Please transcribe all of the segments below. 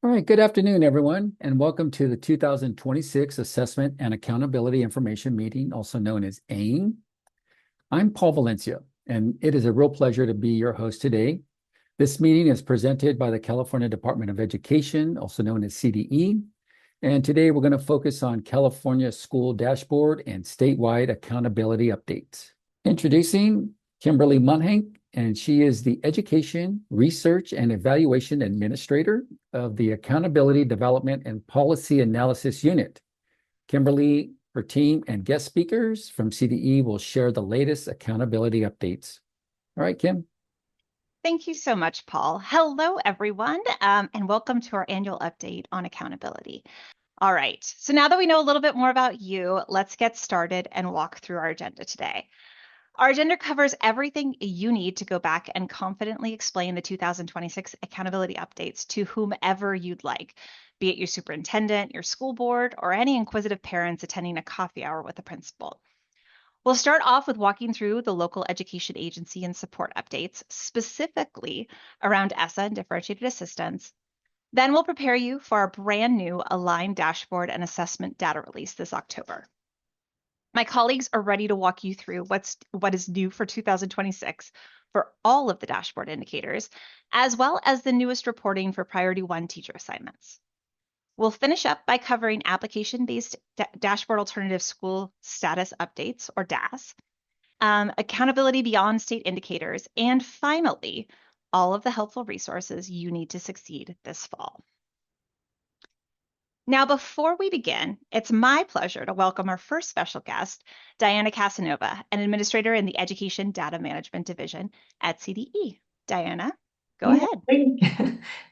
All right, good afternoon, everyone, and welcome to the 2026 Assessment and Accountability Information Meeting, also known as AIM. I'm Paul Valencia, and it is a real pleasure to be your host today. This meeting is presented by the California Department of Education, also known as CDE, and today we're going to focus on California School Dashboard and statewide accountability updates. Introducing Kimberly Munhank, and she is the Education, Research, and Evaluation Administrator of the Accountability Development and Policy Analysis Unit. Kimberly, her team, and guest speakers from CDE will share the latest accountability updates. All right, Kim. Thank you so much, Paul. Hello, everyone, and welcome to our annual update on accountability. All right, so now that we know a little bit more about you, let's get started and walk through our agenda today. Our agenda covers everything you need to go back and confidently explain the 2026 accountability updates to whomever you'd like, be it your superintendent, your school board, or any inquisitive parents attending a coffee hour with a principal. We'll start off with walking through the local education agency and support updates, specifically around ESSA and differentiated assistance. Then we'll prepare you for our brand new aligned dashboard and assessment data release this October. My colleagues are ready to walk you through what is new for 2026 for all of the dashboard indicators, as well as the newest reporting for Priority 1 teacher assignments. We'll finish up by covering application-based dashboard alternative school status updates, or DAS, accountability beyond state indicators, and finally, all of the helpful resources you need to succeed this fall. Now, before we begin, it's my pleasure to welcome our first special guest, Diana Casanova, an administrator in the Education Data Management Division at CDE. Diana, go ahead.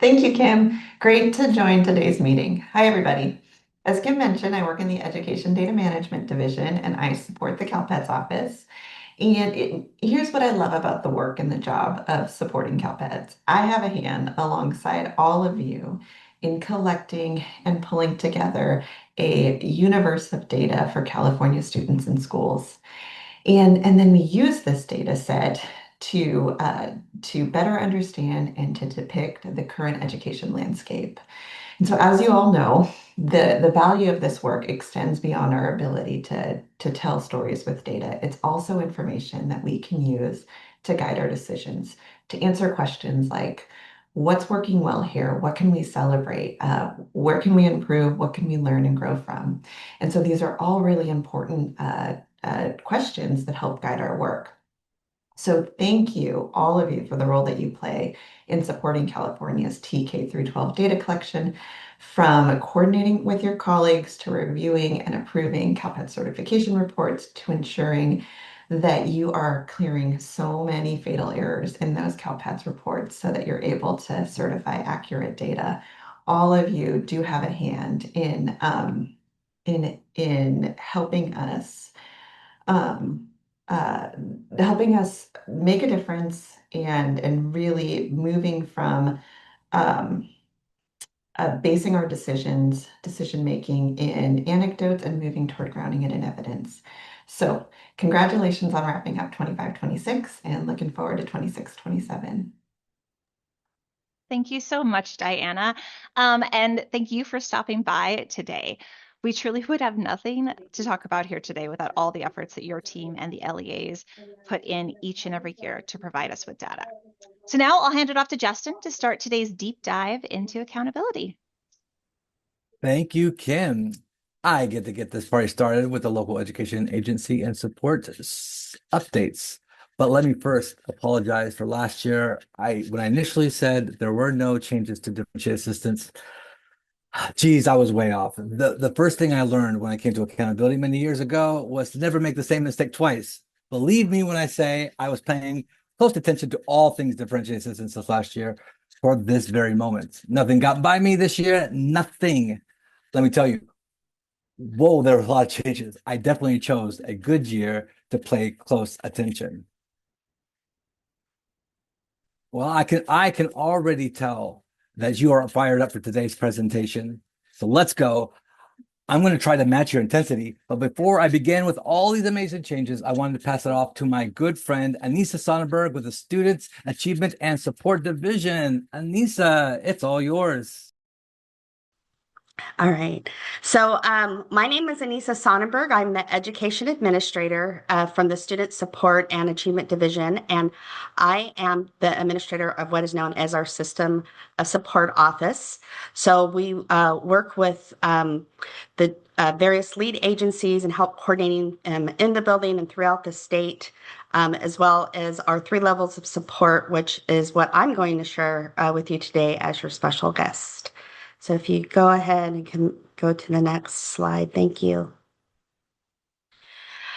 Thank you, Kim. Great to join today's meeting. Hi, everybody. As Kim mentioned, I work in the Education Data Management Division, and I support the CalPEDS office. And here's what I love about the work and the job of supporting CalPEDS. I have a hand alongside all of you in collecting and pulling together a universe of data for California students in schools. And then we use this data set to better understand and to depict the current education landscape. And so, as you all know, the value of this work extends beyond our ability to tell stories with data. It's also information that we can use to guide our decisions, to answer questions like, what's working well here? What can we celebrate? Where can we improve? What can we learn and grow from? And so these are all really important questions that help guide our work. So thank you, all of you, for the role that you play in supporting California's TK through 12 data collection, from coordinating with your colleagues to reviewing and approving CalPEDS certification reports to ensuring that you are clearing so many fatal errors in those CalPEDS reports so that you're able to certify accurate data. All of you do have a hand in helping us make a difference and really moving from basing our decision making in anecdotes and moving toward grounding it in evidence. So congratulations on wrapping up 25-26 and looking forward to 26-27. Thank you so much, Diana. And thank you for stopping by today. We truly would have nothing to talk about here today without all the efforts that your team and the LEAs put in each and every year to provide us with data. So now I'll hand it off to Justin to start today's deep dive into accountability. Thank you, Kim. I get to get this party started with the local education agency and support updates. But let me first apologize for last year. When I initially said there were no changes to differentiated assistance, geez, I was way off. The first thing I learned when I came to accountability many years ago was to never make the same mistake twice. Believe me when I say I was paying close attention to all things differentiated assistance this last year for this very moment. Nothing got by me this year, nothing. Let me tell you, whoa, there were a lot of changes. I definitely chose a good year to pay close attention. Well, I can already tell that you are fired up for today's presentation. So let's go. I'm going to try to match your intensity. But before I begin with all these amazing changes, I wanted to pass it off to my good friend, Anissa Sonnenberg, with the Students Achievement and Support Division. Anissa, it's all yours. All right. So my name is Anissa Sonnenberg. I'm the Education Administrator from the Student Support and Achievement Division, and I am the administrator of what is known as our System Support Office. So we work with the various lead agencies and help coordinating in the building and throughout the state, as well as our 3 levels of support, which is what I'm going to share with you today as your special guest. So if you go ahead and can go to the next slide, thank you.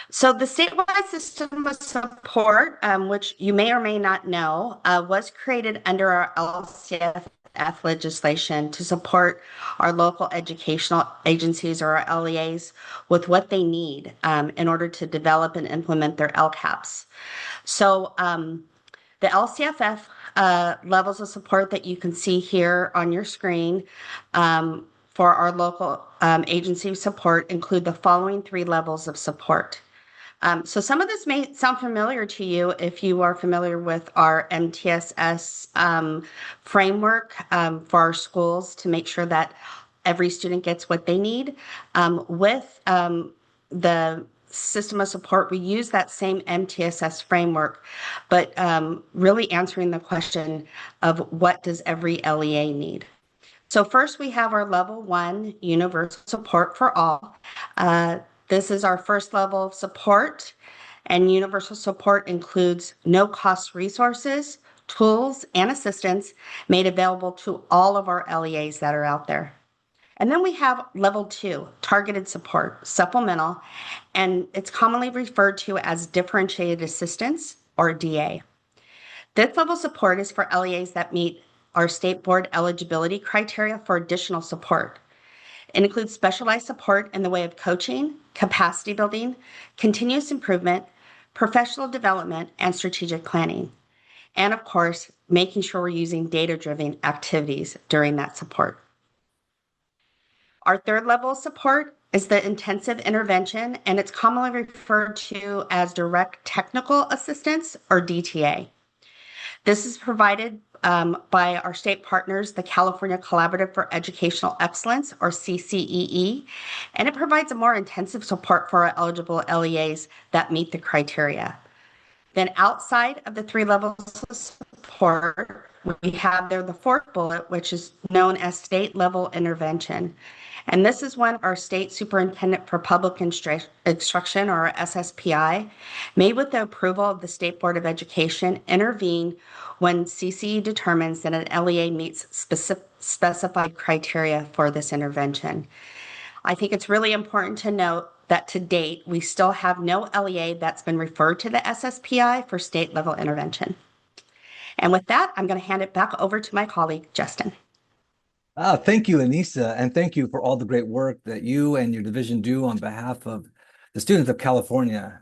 So the statewide system of support, which you may or may not know, was created under our LCFF legislation to support our local educational agencies or our LEAs with what they need in order to develop and implement their LCAPs. So the LCFF levels of support that you can see here on your screen for our local agency support include the following 3 levels of support. So some of this may sound familiar to you if you are familiar with our MTSS framework for our schools to make sure that every student gets what they need. With the system of support, we use that same MTSS framework, but really answering the question of what does every LEA need. So first we have our level 1 universal support for all. This is our first level of support, and universal support includes no cost resources, tools, and assistance made available to all of our LEAs that are out there. And then we have level 2, targeted support, supplemental, and it's commonly referred to as differentiated assistance or DA. This level of support is for LEAs that meet our state board eligibility criteria for additional support. It includes specialized support in the way of coaching, capacity building, continuous improvement, professional development, and strategic planning. And of course, making sure we're using data-driven activities during that support. Our 3rd level of support is the intensive intervention, and it's commonly referred to as direct technical assistance or DTA. This is provided by our state partners, the California Collaborative for Educational Excellence, or CCEE, and it provides a more intensive support for our eligible LEAs that meet the criteria. Then outside of the 3 levels of support, we have there the 4th bullet, which is known as state level intervention. And this is when our state superintendent for public instruction, or SSPI, may with the approval of the State Board of Education intervene when CCE determines that an LEA meets specified criteria for this intervention. I think it's really important to note that to date, we still have no LEA that's been referred to the SSPI for state level intervention. And with that, I'm going to hand it back over to my colleague, Justin. Thank you, Anissa, and thank you for all the great work that you and your division do on behalf of the students of California.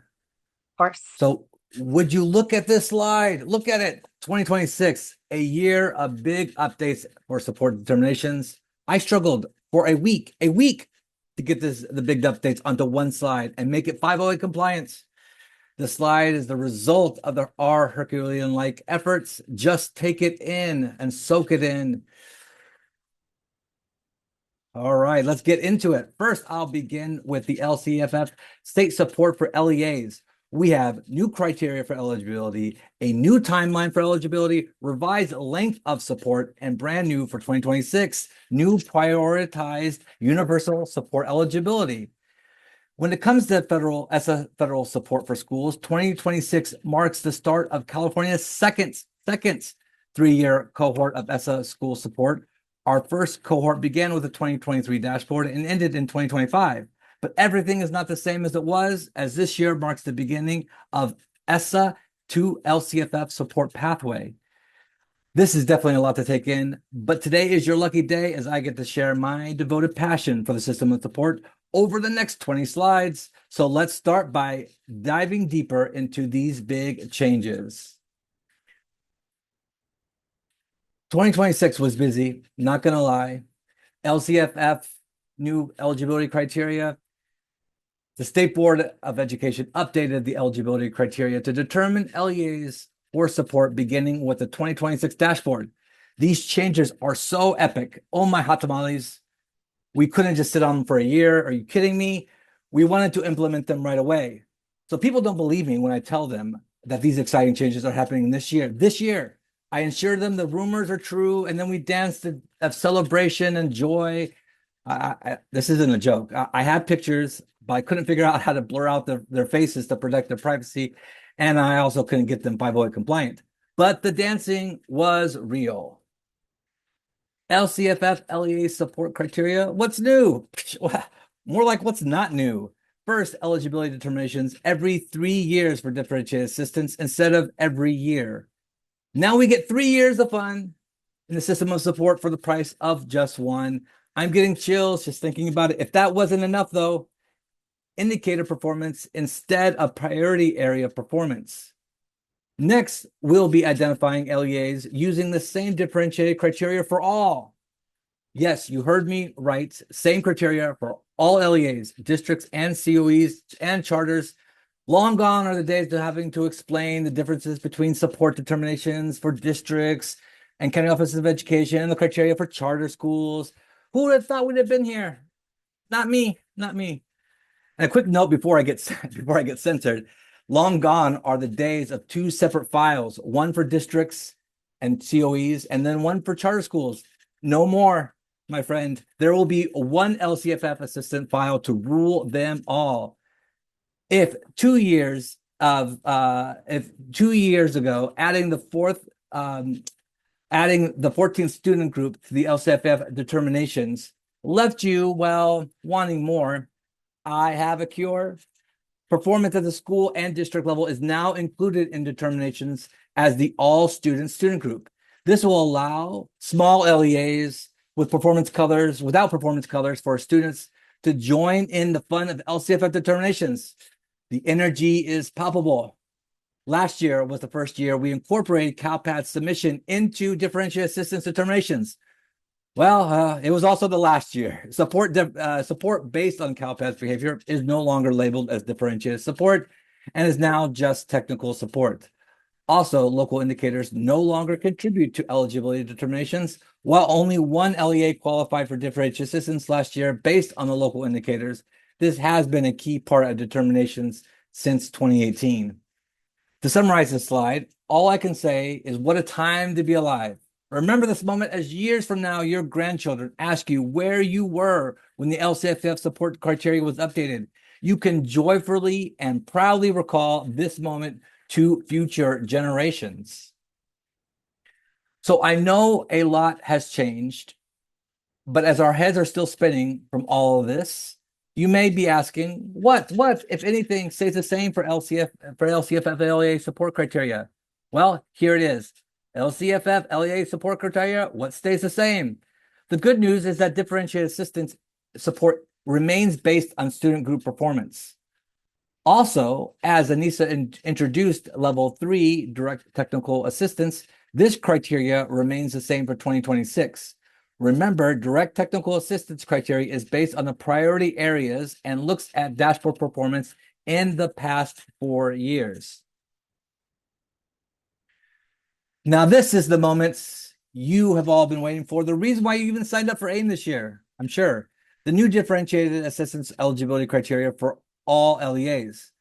Of course. So would you look at this slide? Look at it. 2026, a year of big updates for support determinations. I struggled for a week to get the big updates onto one slide and make it 508 compliance. The slide is the result of our Herculean-like efforts. Just take it in and soak it in. All right, let's get into it. First, I'll begin with the LCFF state support for LEAs. We have new criteria for eligibility, a new timeline for eligibility, revised length of support, and brand new for 2026, new prioritized universal support eligibility. When it comes to federal support for schools, 2026 marks the start of California's second 3-year cohort of ESSA school support. Our first cohort began with the 2023 dashboard and ended in 2025. But everything is not the same as it was, as this year marks the beginning of ESSA to LCFF support pathway. This is definitely a lot to take in, but today is your lucky day as I get to share my devoted passion for the system of support over the next 20 slides. So let's start by diving deeper into these big changes. 2026 was busy, not going to lie. LCFF, new eligibility criteria. The State Board of Education updated the eligibility criteria to determine LEAs for support beginning with the 2026 dashboard. These changes are so epic. Oh my hot tamales. We couldn't just sit on them for a year. Are you kidding me? We wanted to implement them right away. So people don't believe me when I tell them that these exciting changes are happening this year. This year, I assure them the rumors are true, and then we danced of celebration and joy. This isn't a joke. I have pictures, but I couldn't figure out how to blur out their faces to protect their privacy, and I also couldn't get them 508 compliant. But the dancing was real. LCFF LEA support criteria. What's new? More like what's not new. First, eligibility determinations every 3 years for differentiated assistance instead of every year. Now we get 3 years of fun in the system of support for the price of just one. I'm getting chills just thinking about it. If that wasn't enough, though, indicator performance instead of priority area performance. Next, we'll be identifying LEAs using the same differentiated criteria for all. Yes, you heard me right. Same criteria for all LEAs, districts and COEs and charters. Long gone are the days of having to explain the differences between support determinations for districts and county offices of education and the criteria for charter schools. Who would have thought we'd have been here? Not me, not me. And a quick note before I get censored. Long gone are the days of 2 separate files, one for districts and COEs, and then one for charter schools. No more, my friend. There will be one LCFF assistant file to rule them all. If 2 years ago, adding the 14th student group to the LCFF determinations left you, well, wanting more, I have a cure. Performance at the school and district level is now included in determinations as the all student group. This will allow small LEAs without performance colors for students to join in the fun of LCFF determinations. The energy is palpable. Last year was the first year we incorporated CalPAT's submission into differentiated assistance determinations. Well, it was also the last year. Support based on CalPAT's behavior is no longer labeled as differentiated support and is now just technical support. Also, local indicators no longer contribute to eligibility determinations, while only one LEA qualified for differentiated assistance last year based on the local indicators. This has been a key part of determinations since 2018. To summarize this slide, all I can say is what a time to be alive. Remember this moment as years from now, your grandchildren ask you where you were when the LCFF support criteria was updated. You can joyfully and proudly recall this moment to future generations. So I know a lot has changed, but as our heads are still spinning from all of this, you may be asking, what, if anything, stays the same for LCFF LEA support criteria? Well, here it is. LCFF LEA support criteria, what stays the same? The good news is that differentiated assistance support remains based on student group performance. Also, as Anissa introduced level 3 direct technical assistance, this criteria remains the same for 2026. Remember, direct technical assistance criteria is based on the priority areas and looks at dashboard performance in the past 4 years. Now, this is the moments you have all been waiting for. The reason why you even signed up for AIM this year, I'm sure. The new differentiated assistance eligibility criteria for all LEAs.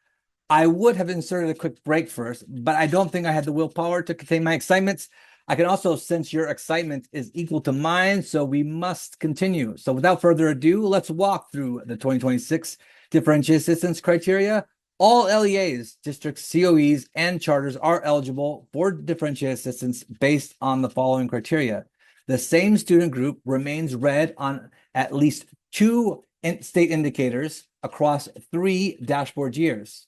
I would have inserted a quick break first, but I don't think I had the willpower to contain my excitements. I can also sense your excitement is equal to mine, so we must continue. So without further ado, let's walk through the 2026 differentiated assistance criteria. All LEAs, districts, COEs, and charters are eligible for differentiated assistance based on the following criteria. The same student group remains read on at least 2 state indicators across 3 dashboard years.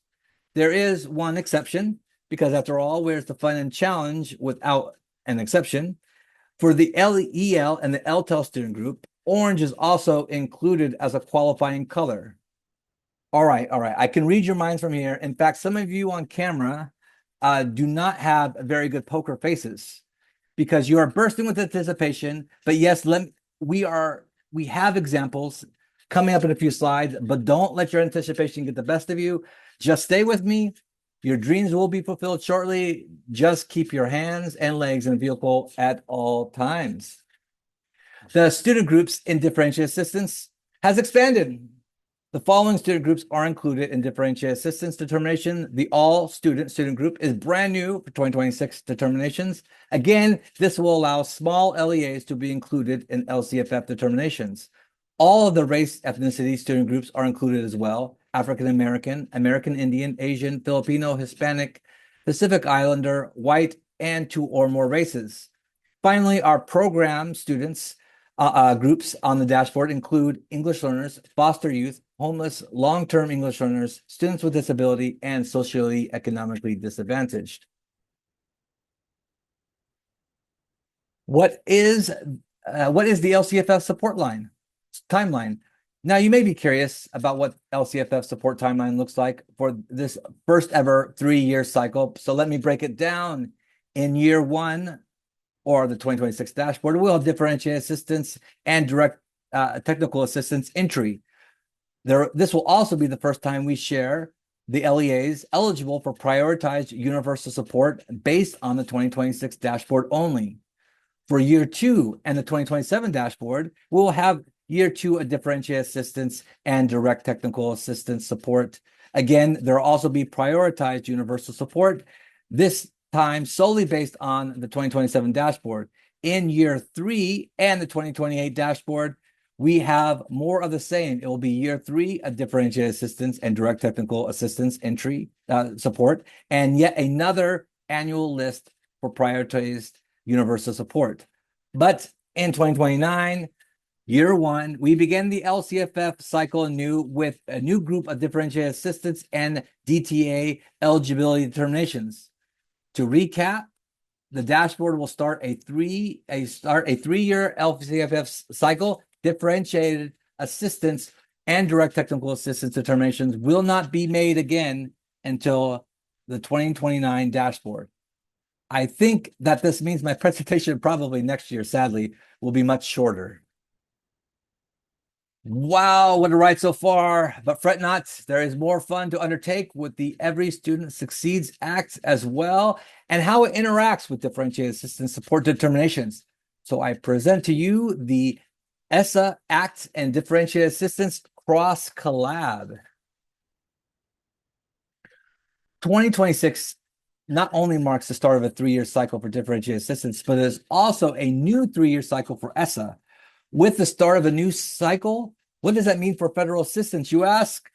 There is one exception, because after all, where's the fun and challenge without an exception? For the LEL and the LTEL student group, orange is also included as a qualifying color. All right. I can read your minds from here. In fact, some of you on camera do not have very good poker faces because you are bursting with anticipation. But yes, we have examples coming up in a few slides, but don't let your anticipation get the best of you. Just stay with me. Your dreams will be fulfilled shortly. Just keep your hands and legs in the vehicle at all times. The student groups in differentiated assistance has expanded. The following student groups are included in differentiated assistance determination. The all student group is brand new for 2026 determinations. Again, this will allow small LEAs to be included in LCFF determinations. All of the race ethnicity student groups are included as well. African American, American Indian, Asian, Filipino, Hispanic, Pacific Islander, white, and 2 or more races. Finally, our program students groups on the dashboard include English learners, foster youth, homeless, long-term English learners, students with disability, and socially economically disadvantaged. What is the LCFF support timeline? Now, you may be curious about what LCFF support timeline looks like for this first ever 3-year cycle. So let me break it down. In year 1, or the 2026 dashboard, we'll have differentiated assistance and direct technical assistance entry. This will also be the first time we share the LEAs eligible for prioritized universal support based on the 2026 dashboard only. For year 2 and the 2027 dashboard, we'll have year 2 a differentiated assistance and direct technical assistance support. Again, there will also be prioritized universal support, this time solely based on the 2027 dashboard. In year 3 and the 2028 dashboard, we have more of the same. It will be year 3, a differentiated assistance and direct technical assistance entry support, and yet another annual list for prioritized universal support. But in 2029, year 1, we begin the LCFF cycle anew with a new group of differentiated assistance and DTA eligibility determinations. To recap, the dashboard will start a 3-year LCFF cycle. Differentiated assistance and direct technical assistance determinations will not be made again until the 2029 dashboard. I think that this means my presentation probably next year, sadly, will be much shorter. Wow, what a ride so far, but fret not, there is more fun to undertake with the Every Student Succeeds Act as well, and how it interacts with differentiated assistance support determinations. So I present to you the ESSA Act and Differentiated Assistance Cross Collab. 2026 not only marks the start of a 3-year cycle for differentiated assistance, but it is also a new 3-year cycle for ESSA. With the start of a new cycle, what does that mean for federal assistance, you ask?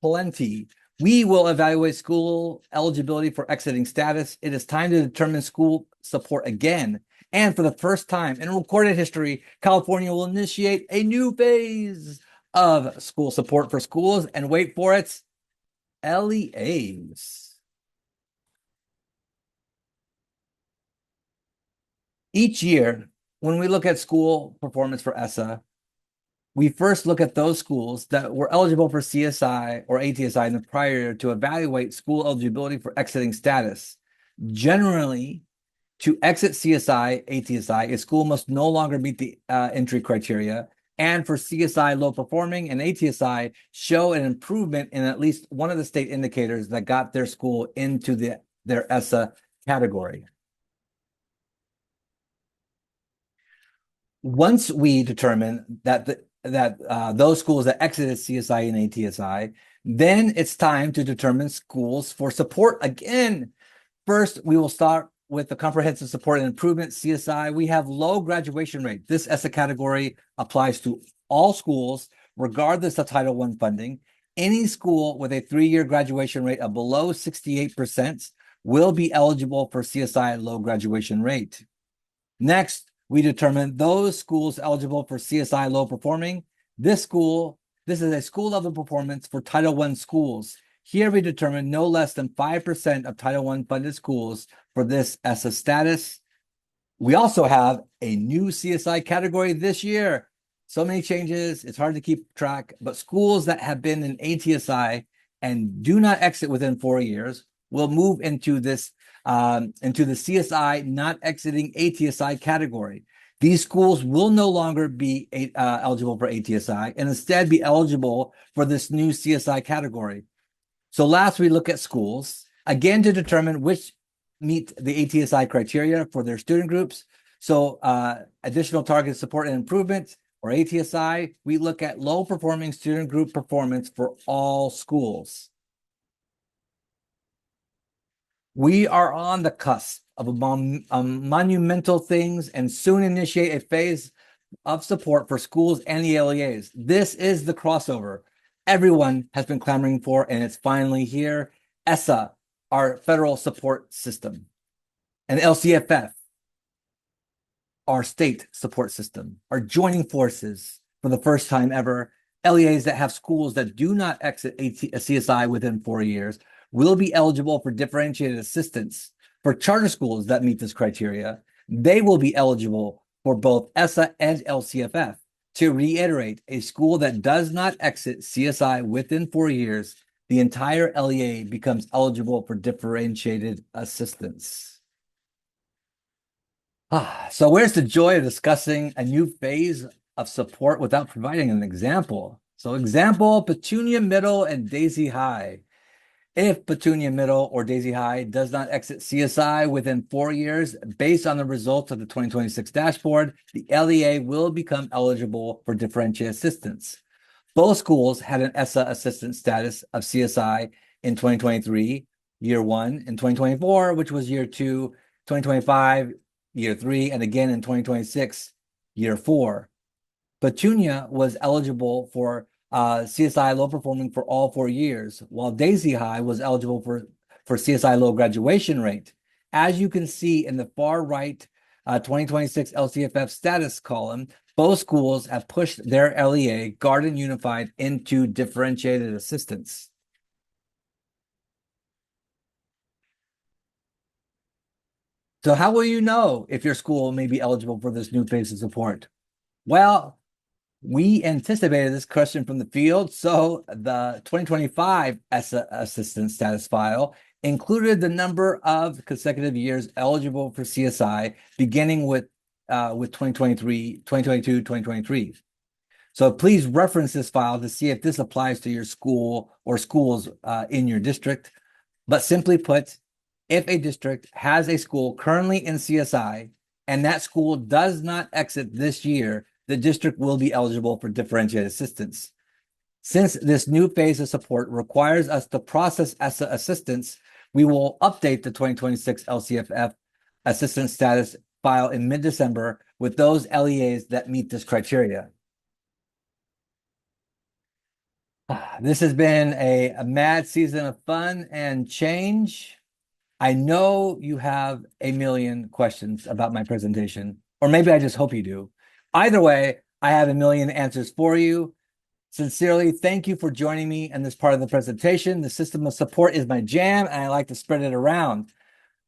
Plenty. We will evaluate school eligibility for exiting status. It is time to determine school support again. And for the first time in recorded history, California will initiate a new phase of school support for schools, and wait for it, LEAs. Each year, when we look at school performance for ESSA, we first look at those schools that were eligible for CSI or ATSI in the prior year to evaluate school eligibility for exiting status. Generally, to exit CSI, ATSI, a school must no longer meet the entry criteria, and for CSI low performing and ATSI show an improvement in at least one of the state indicators that got their school into their ESSA category. Once we determine that those schools that exited CSI and ATSI, then it's time to determine schools for support again. First, we will start with the Comprehensive Support and Improvement, CSI. We have low graduation rate. This ESSA category applies to all schools, regardless of Title I funding. Any school with a 3-year graduation rate of below 68% will be eligible for CSI low graduation rate. Next, we determine those schools eligible for CSI low performing. This is a school level performance for Title I schools. Here we determine no less than 5% of Title I funded schools for this ESSA status. We also have a new CSI category this year. So many changes, it's hard to keep track, but schools that have been in ATSI and do not exit within 4 years will move into this into the CSI not exiting ATSI category. These schools will no longer be eligible for ATSI and instead be eligible for this new CSI category. So last, we look at schools, again, to determine which meet the ATSI criteria for their student groups. So additional targeted support and improvement, or ATSI, we look at low performing student group performance for all schools. We are on the cusp of monumental things and soon initiate a phase of support for schools and the LEAs. This is the crossover everyone has been clamoring for, and it's finally here. ESSA, our federal support system, and LCFF, our state support system, are joining forces for the first time ever. LEAs that have schools that do not exit a CSI within 4 years will be eligible for differentiated assistance. For charter schools that meet this criteria, they will be eligible for both ESSA and LCFF. To reiterate, a school that does not exit CSI within 4 years, the entire LEA becomes eligible for differentiated assistance. So where's the joy of discussing a new phase of support without providing an example? So example, Petunia Middle and Daisy High. If Petunia Middle or Daisy High does not exit CSI within 4 years, based on the results of the 2026 dashboard, the LEA will become eligible for differentiated assistance. Both schools had an ESSA assistance status of CSI in 2023, year 1, in 2024, which was year 2, 2025, year 3, and again in 2026, year 4. Petunia was eligible for CSI low performing for all 4 years, while Daisy High was eligible for CSI low graduation rate. As you can see in the far right 2026 LCFF status column, both schools have pushed their LEA, Garden Unified, into differentiated assistance. So how will you know if your school may be eligible for this new phase of support? Well, we anticipated this question from the field, so the 2025 ESSA assistance status file included the number of consecutive years eligible for CSI, beginning with 2022, 2023. So please reference this file to see if this applies to your school or schools in your district. But simply put, if a district has a school currently in CSI and that school does not exit this year, the district will be eligible for differentiated assistance. Since this new phase of support requires us to process ESSA assistance, we will update the 2026 LCFF assistance status file in mid-December with those LEAs that meet this criteria. This has been a mad season of fun and change. I know you have a million questions about my presentation, or maybe I just hope you do. Either way, I have a million answers for you. Sincerely, thank you for joining me in this part of the presentation. The system of support is my jam, and I like to spread it around.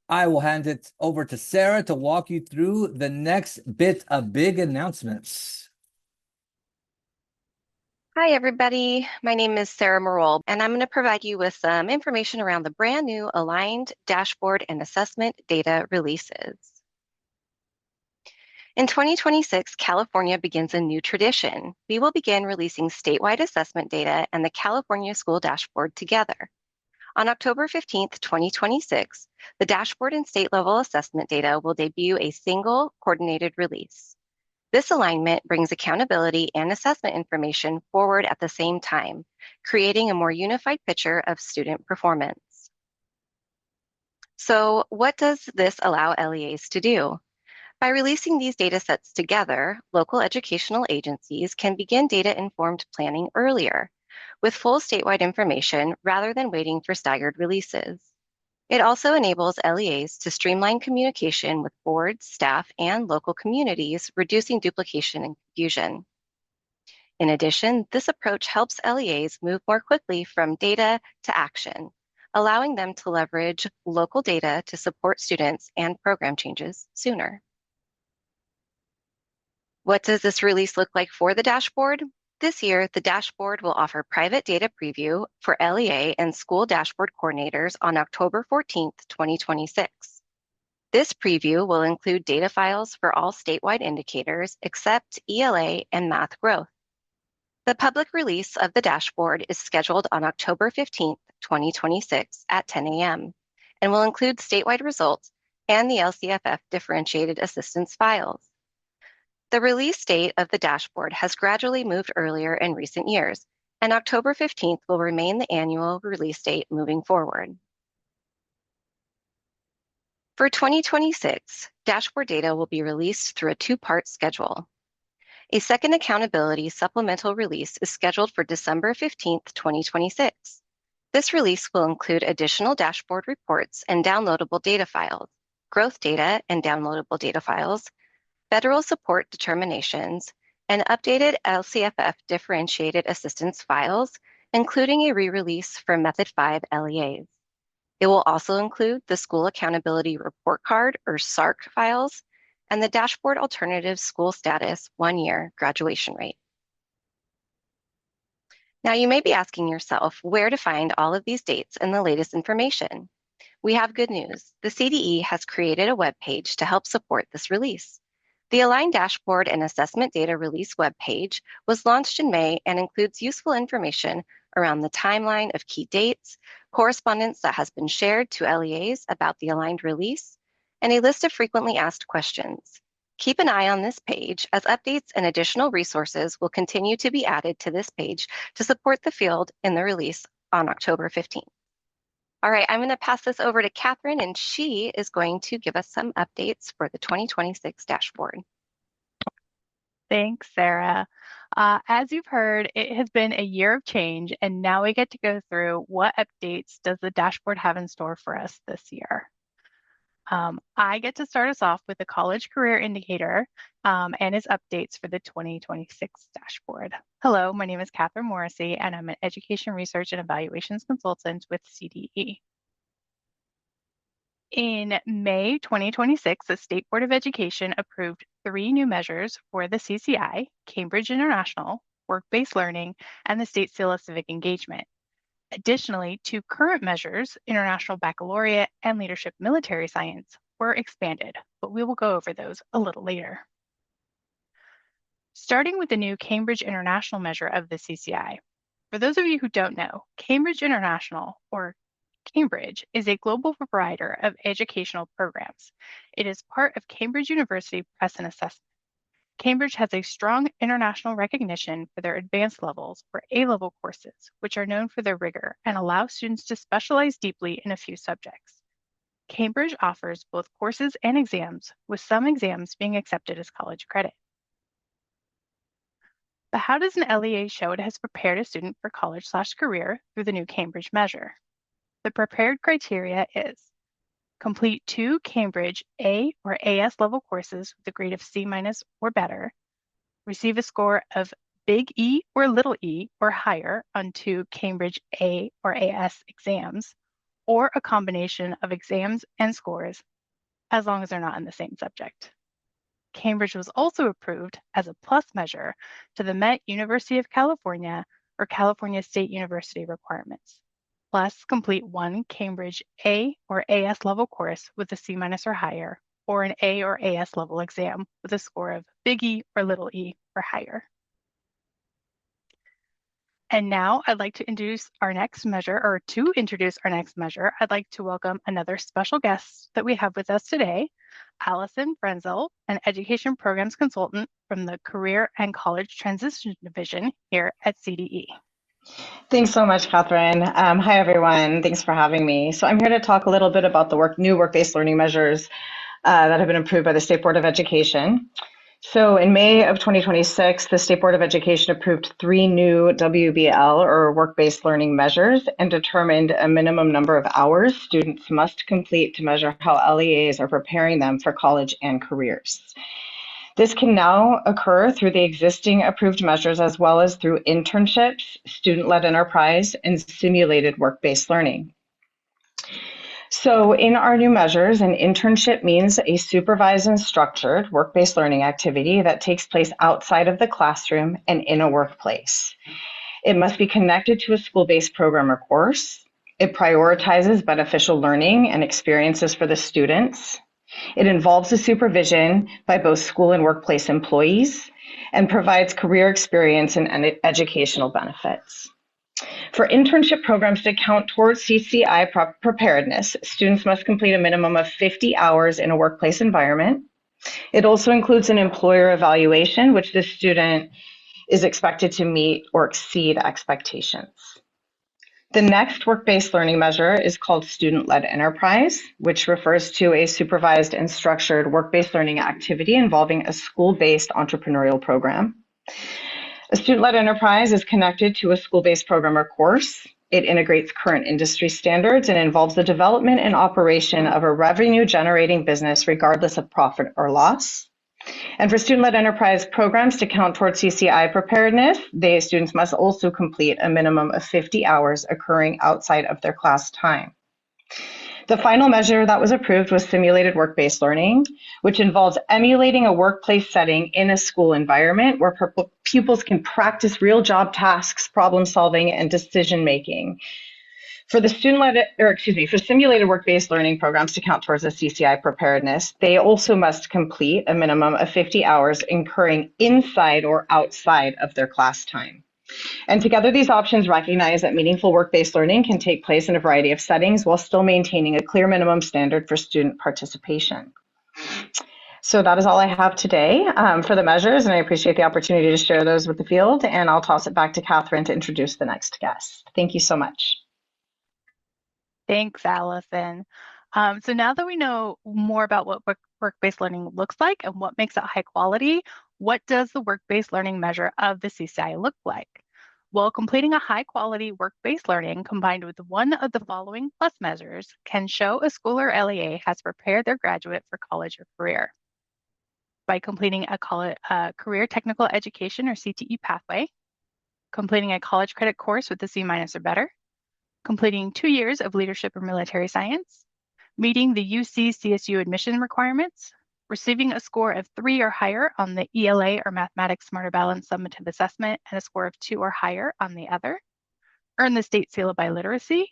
I will hand it over to Sarah to walk you through the next bit of big announcements. Hi, everybody. My name is Sarah Marol, and I'm going to provide you with some information around the brand new aligned dashboard and assessment data releases. In 2026, California begins a new tradition. We will begin releasing statewide assessment data and the California School Dashboard together. On October 15th, 2026, the dashboard and state-level assessment data will debut a single coordinated release. This alignment brings accountability and assessment information forward at the same time, creating a more unified picture of student performance. So, what does this allow LEAs to do? By releasing these data sets together, local educational agencies can begin data-informed planning earlier, with full statewide information rather than waiting for staggered releases. It also enables LEAs to streamline communication with boards, staff, and local communities, reducing duplication and confusion. In addition, this approach helps LEAs move more quickly from data to action, allowing them to leverage local data to support students and program changes sooner. What does this release look like for the dashboard? This year, the dashboard will offer private data preview for LEA and school dashboard coordinators on October 14th, 2026. This preview will include data files for all statewide indicators except ELA and math growth. The public release of the dashboard is scheduled on October 15th, 2026 at 10 a.m. and will include statewide results and the LCFF differentiated assistance files. The release date of the dashboard has gradually moved earlier in recent years, and October 15th will remain the annual release date moving forward. For 2026, dashboard data will be released through a two-part schedule. A second accountability supplemental release is scheduled for December 15th, 2026. This release will include additional dashboard reports and downloadable data files, growth data and downloadable data files, federal support determinations, and updated LCFF differentiated assistance files, including a re-release for Method 5 LEAs. It will also include the School Accountability Report Card, or SARC files, and the Dashboard Alternative School Status 1-year graduation rate. Now, you may be asking yourself where to find all of these dates and the latest information. We have good news. The CDE has created a web page to help support this release. The Align Dashboard and Assessment Data Release webpage was launched in May and includes useful information around the timeline of key dates, correspondence that has been shared to LEAs about the aligned release, and a list of frequently asked questions. Keep an eye on this page as updates and additional resources will continue to be added to this page to support the field in the release on October 15th. All right, I'm going to pass this over to Catherine, and she is going to give us some updates for the 2026 dashboard. Thanks, Sarah. As you've heard, it has been a year of change, and now we get to go through what updates does the dashboard have in store for us this year. I get to start us off with the College Career Indicator and its updates for the 2026 dashboard. Hello, my name is Catherine Morrissey, and I'm an Education Research and Evaluations Consultant with CDE. In May 2026, the State Board of Education approved 3 new measures for the CCI, Cambridge International, Work-Based Learning, and the State Seal of Civic Engagement. Additionally, 2 current measures, International Baccalaureate and Leadership Military Science, were expanded, but we will go over those a little later. Starting with the new Cambridge International measure of the CCI. For those of you who don't know, Cambridge International, or Cambridge, is a global provider of educational programs. It is part of Cambridge University Press and Assessment. Cambridge has a strong international recognition for their advanced levels, or A-level courses, which are known for their rigor and allow students to specialize deeply in a few subjects. Cambridge offers both courses and exams, with some exams being accepted as college credit. But how does an LEA show it has prepared a student for college/career through the new Cambridge measure? The prepared criteria is complete 2 Cambridge A or AS level courses with a grade of C- or better, receive a score of big E or little e or higher on 2 Cambridge A or AS exams, or a combination of exams and scores, as long as they're not in the same subject. Cambridge was also approved as a plus measure to the Met University of California or California State University requirements. Plus, complete 1 Cambridge A or AS level course with a C- or higher, or an A or AS level exam with a score of big E or little e or higher. And now I'd like to introduce our next measure, I'd like to welcome another special guest that we have with us today, Allison Frenzel, an Education Programs Consultant from the Career and College Transition Division here at CDE. Thanks so much, Catherine. Hi, everyone. Thanks for having me. So I'm here to talk a little bit about the new work-based learning measures that have been approved by the State Board of Education. So in May of 2026, the State Board of Education approved 3 new WBL, or work-based learning measures, and determined a minimum number of hours students must complete to measure how LEAs are preparing them for college and careers. This can now occur through the existing approved measures as well as through internships, student-led enterprise, and simulated work-based learning. So in our new measures, an internship means a supervised and structured work-based learning activity that takes place outside of the classroom and in a workplace. It must be connected to a school-based program or course. It prioritizes beneficial learning and experiences for the students. It involves the supervision by both school and workplace employees and provides career experience and educational benefits. For internship programs to count towards CCI preparedness, students must complete a minimum of 50 hours in a workplace environment. It also includes an employer evaluation, which the student is expected to meet or exceed expectations. The next work-based learning measure is called student-led enterprise, which refers to a supervised and structured work-based learning activity involving a school-based entrepreneurial program. A student-led enterprise is connected to a school-based program or course. It integrates current industry standards and involves the development and operation of a revenue-generating business regardless of profit or loss. And for student-led enterprise programs to count towards CCI preparedness, the students must also complete a minimum of 50 hours occurring outside of their class time. The final measure that was approved was simulated work-based learning, which involves emulating a workplace setting in a school environment where pupils can practice real job tasks, problem solving, and decision making. For the for simulated work-based learning programs to count towards the CCI preparedness, they also must complete a minimum of 50 hours incurring inside or outside of their class time. And together, these options recognize that meaningful work-based learning can take place in a variety of settings while still maintaining a clear minimum standard for student participation. So that is all I have today for the measures, and I appreciate the opportunity to share those with the field, and I'll toss it back to Catherine to introduce the next guest. Thank you so much. Thanks, Allison. So now that we know more about what work-based learning looks like and what makes it high quality, what does the work-based learning measure of the CCI look like? Well, completing a high-quality work-based learning combined with one of the following plus measures can show a school or LEA has prepared their graduate for college or career. By completing a career technical education or CTE pathway, completing a college credit course with a C- or better, completing 2 years of leadership or military science, meeting the UC-CSU admission requirements, receiving a score of 3 or higher on the ELA or Mathematics Smarter Balanced Summative Assessment and a score of 2 or higher on the other, earn the state seal of biliteracy,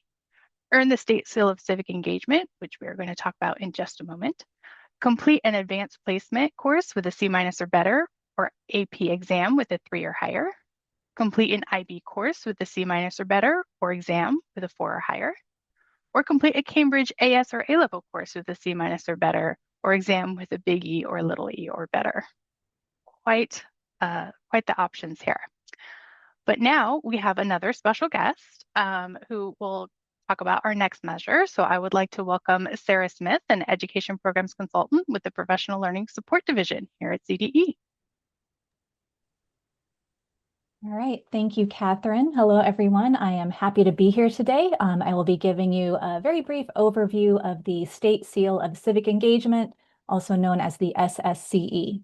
earn the state seal of civic engagement, which we are going to talk about in just a moment, complete an advanced placement course with a C- or better or AP exam with a 3 or higher, complete an IB course with a C- or better or exam with a 4 or higher, or complete a Cambridge AS or A-level course with a C- or better or exam with a big E or little e or better. Quite the options here. But now we have another special guest who will talk about our next measure. So I would like to welcome Sarah Smith, an Education Programs Consultant with the Professional Learning Support Division here at CDE. All right, thank you, Catherine. Hello, everyone. I am happy to be here today. I will be giving you a very brief overview of the State Seal of Civic Engagement, also known as the SSCE.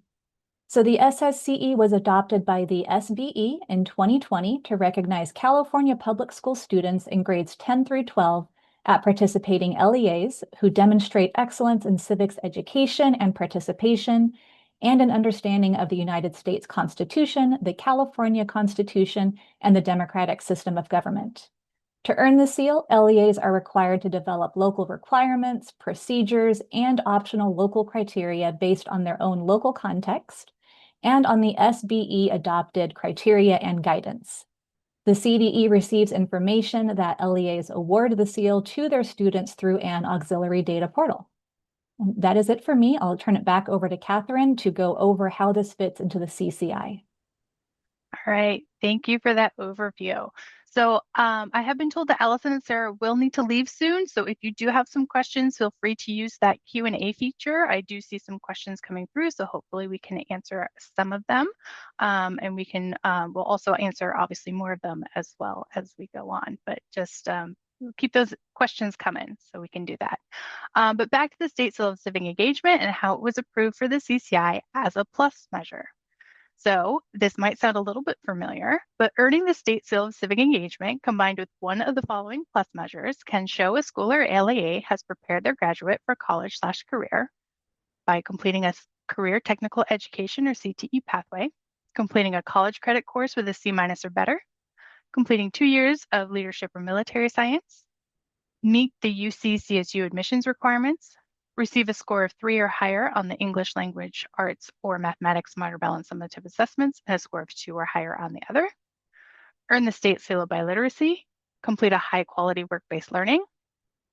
So the SSCE was adopted by the SBE in 2020 to recognize California public school students in grades 10 through 12 at participating LEAs who demonstrate excellence in civics education and participation and an understanding of the United States Constitution, the California Constitution, and the democratic system of government. To earn the seal, LEAs are required to develop local requirements, procedures, and optional local criteria based on their own local context and on the SBE adopted criteria and guidance. The CDE receives information that LEAs award the seal to their students through an auxiliary data portal. That is it for me. I'll turn it back over to Catherine to go over how this fits into the CCI. All right, thank you for that overview. So I have been told that Allison and Sarah will need to leave soon. So if you do have some questions, feel free to use that Q&A feature. I do see some questions coming through, so hopefully we can answer some of them. And we can, we'll also answer obviously more of them as well as we go on, but just keep those questions coming so we can do that. But back to the State Seal of Civic Engagement and how it was approved for the CCI as a plus measure. So this might sound a little bit familiar, but earning the State Seal of Civic Engagement combined with one of the following plus measures can show a school or LEA has prepared their graduate for college/career by completing a career technical education or CTE pathway, completing a college credit course with a C- or better, completing 2 years of leadership or military science, meet the UC-CSU admissions requirements, receive a score of 3 or higher on the English language, arts, or mathematics Smarter Balanced Summative Assessments, and a score of 2 or higher on the other, earn the state seal of biliteracy, complete a high-quality work-based learning,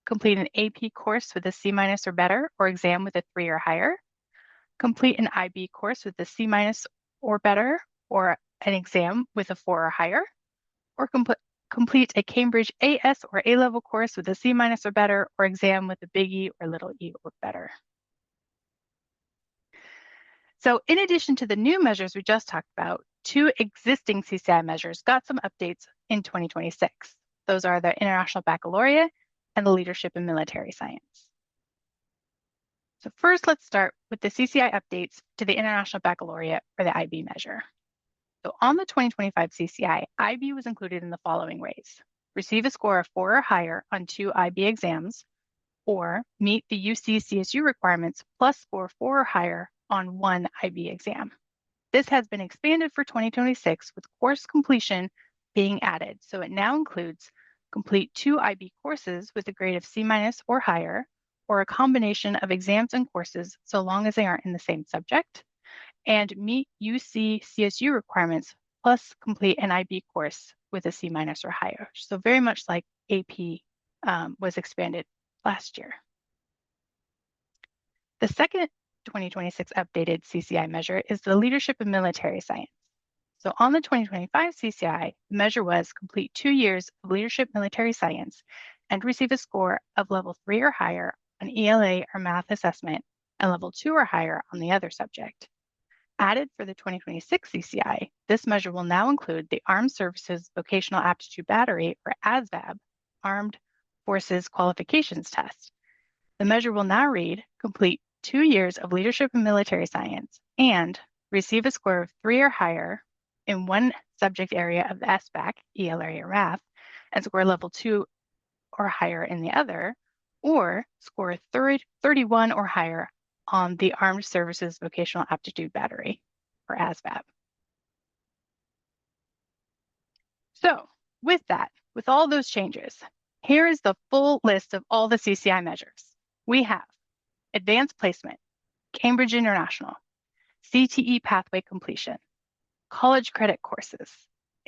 complete an AP course with a C- or better, or exam with a 3 or higher, complete an IB course with a C- or better, or an exam with a 4 or higher, or complete a Cambridge AS or A-level course with a C- or better, or exam with a big E or little e or better. So in addition to the new measures we just talked about, 2 existing CCI measures got some updates in 2026. Those are the International Baccalaureate and the Leadership in Military Science. So first, let's start with the CCI updates to the International Baccalaureate, or the IB measure. So on the 2025 CCI, IB was included in the following ways: receive a score of 4 or higher on 2 IB exams, or meet the UC CSU requirements plus score 4 or higher on 1 IB exam. This has been expanded for 2026 with course completion being added. So it now includes complete 2 IB courses with a grade of C- or higher, or a combination of exams and courses so long as they aren't in the same subject, and meet UC CSU requirements plus complete an IB course with a C- or higher. So very much like AP was expanded last year. The second 2026 updated CCI measure is the Leadership in Military Science. So on the 2025 CCI, the measure was complete 2 years of Leadership Military Science and receive a score of level 3 or higher on ELA or math assessment and level 2 or higher on the other subject. Added for the 2026 CCI, this measure will now include the Armed Services Vocational Aptitude Battery, or ASVAB, Armed Forces Qualifications Test. The measure will now read: complete 2 years of Leadership in Military Science and receive a score of 3 or higher in one subject area of the SBAC, ELA or math, and score level 2 or higher in the other, or score 31 or higher on the Armed Services Vocational Aptitude Battery, or ASVAB. So with that, with all those changes, here is the full list of all the CCI measures. We have advanced placement, Cambridge International, CTE pathway completion, college credit courses,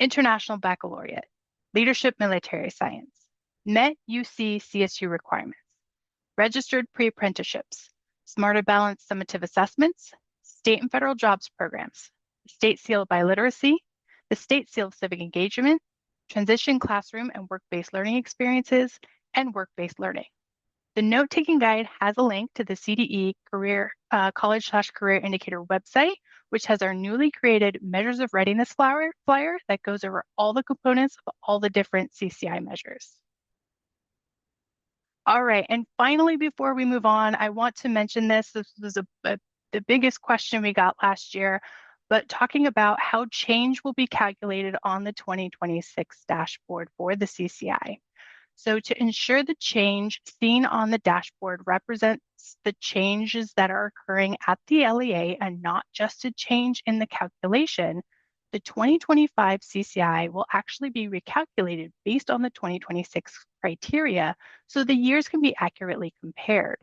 International Baccalaureate, Leadership Military Science, met UC CSU requirements, registered pre-apprenticeships, Smarter Balanced summative assessments, state and federal jobs programs, state seal of biliteracy, the state seal of civic engagement, transition classroom and work-based learning experiences, and work-based learning. The note-taking guide has a link to the CDE college/career indicator website, which has our newly created Measures of Readiness flyer that goes over all the components of all the different CCI measures. All right, and finally, before we move on, I want to mention this. This was the biggest question we got last year, but talking about how change will be calculated on the 2026 dashboard for the CCI. So to ensure the change seen on the dashboard represents the changes that are occurring at the LEA and not just a change in the calculation, the 2025 CCI will actually be recalculated based on the 2026 criteria so the years can be accurately compared.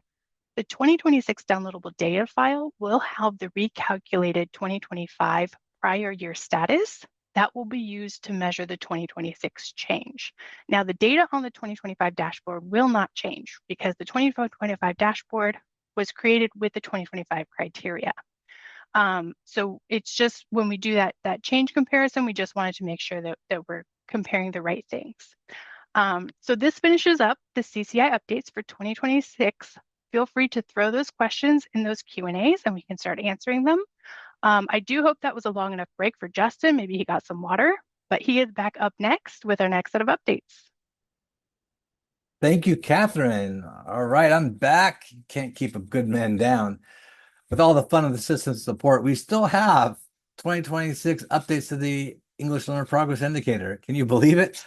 The 2026 downloadable data file will have the recalculated 2025 prior year status that will be used to measure the 2026 change. Now, the data on the 2025 dashboard will not change because the 2025 dashboard was created with the 2025 criteria. So it's just when we do that change comparison, we just wanted to make sure that we're comparing the right things. So this finishes up the CCI updates for 2026. Feel free to throw those questions in those Q&As and we can start answering them. I do hope that was a long enough break for Justin. Maybe he got some water, but he is back up next with our next set of updates. Thank you, Catherine. All right, I'm back. Can't keep a good man down. With all the fun of the system support, we still have 2026 updates to the English Learner Progress Indicator. Can you believe it?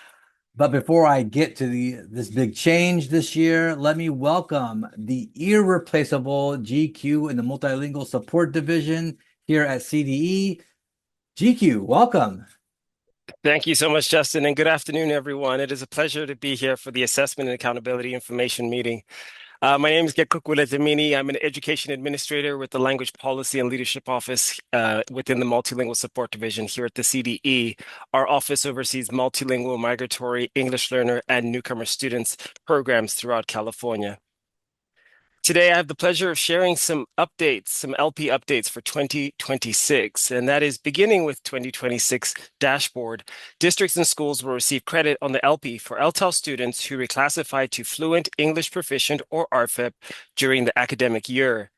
But before I get to this big change this year, let me welcome the irreplaceable GQ in the Multilingual Support Division here at CDE. GQ, welcome. Thank you so much, Justin, and good afternoon, everyone. It is a pleasure to be here for the Assessment and Accountability Information Meeting. My name is Gekukule Zemini. I'm an Education Administrator with the Language Policy and Leadership Office within the Multilingual Support Division here at the CDE. Our office oversees multilingual, migratory, English learner, and newcomer students programs throughout California. Today, I have the pleasure of sharing some updates, some LP updates for 2026, and that is beginning with 2026 dashboard. Districts and schools will receive credit on the LP for LTEL students who reclassify to Fluent English Proficient or RFEP during the academic year.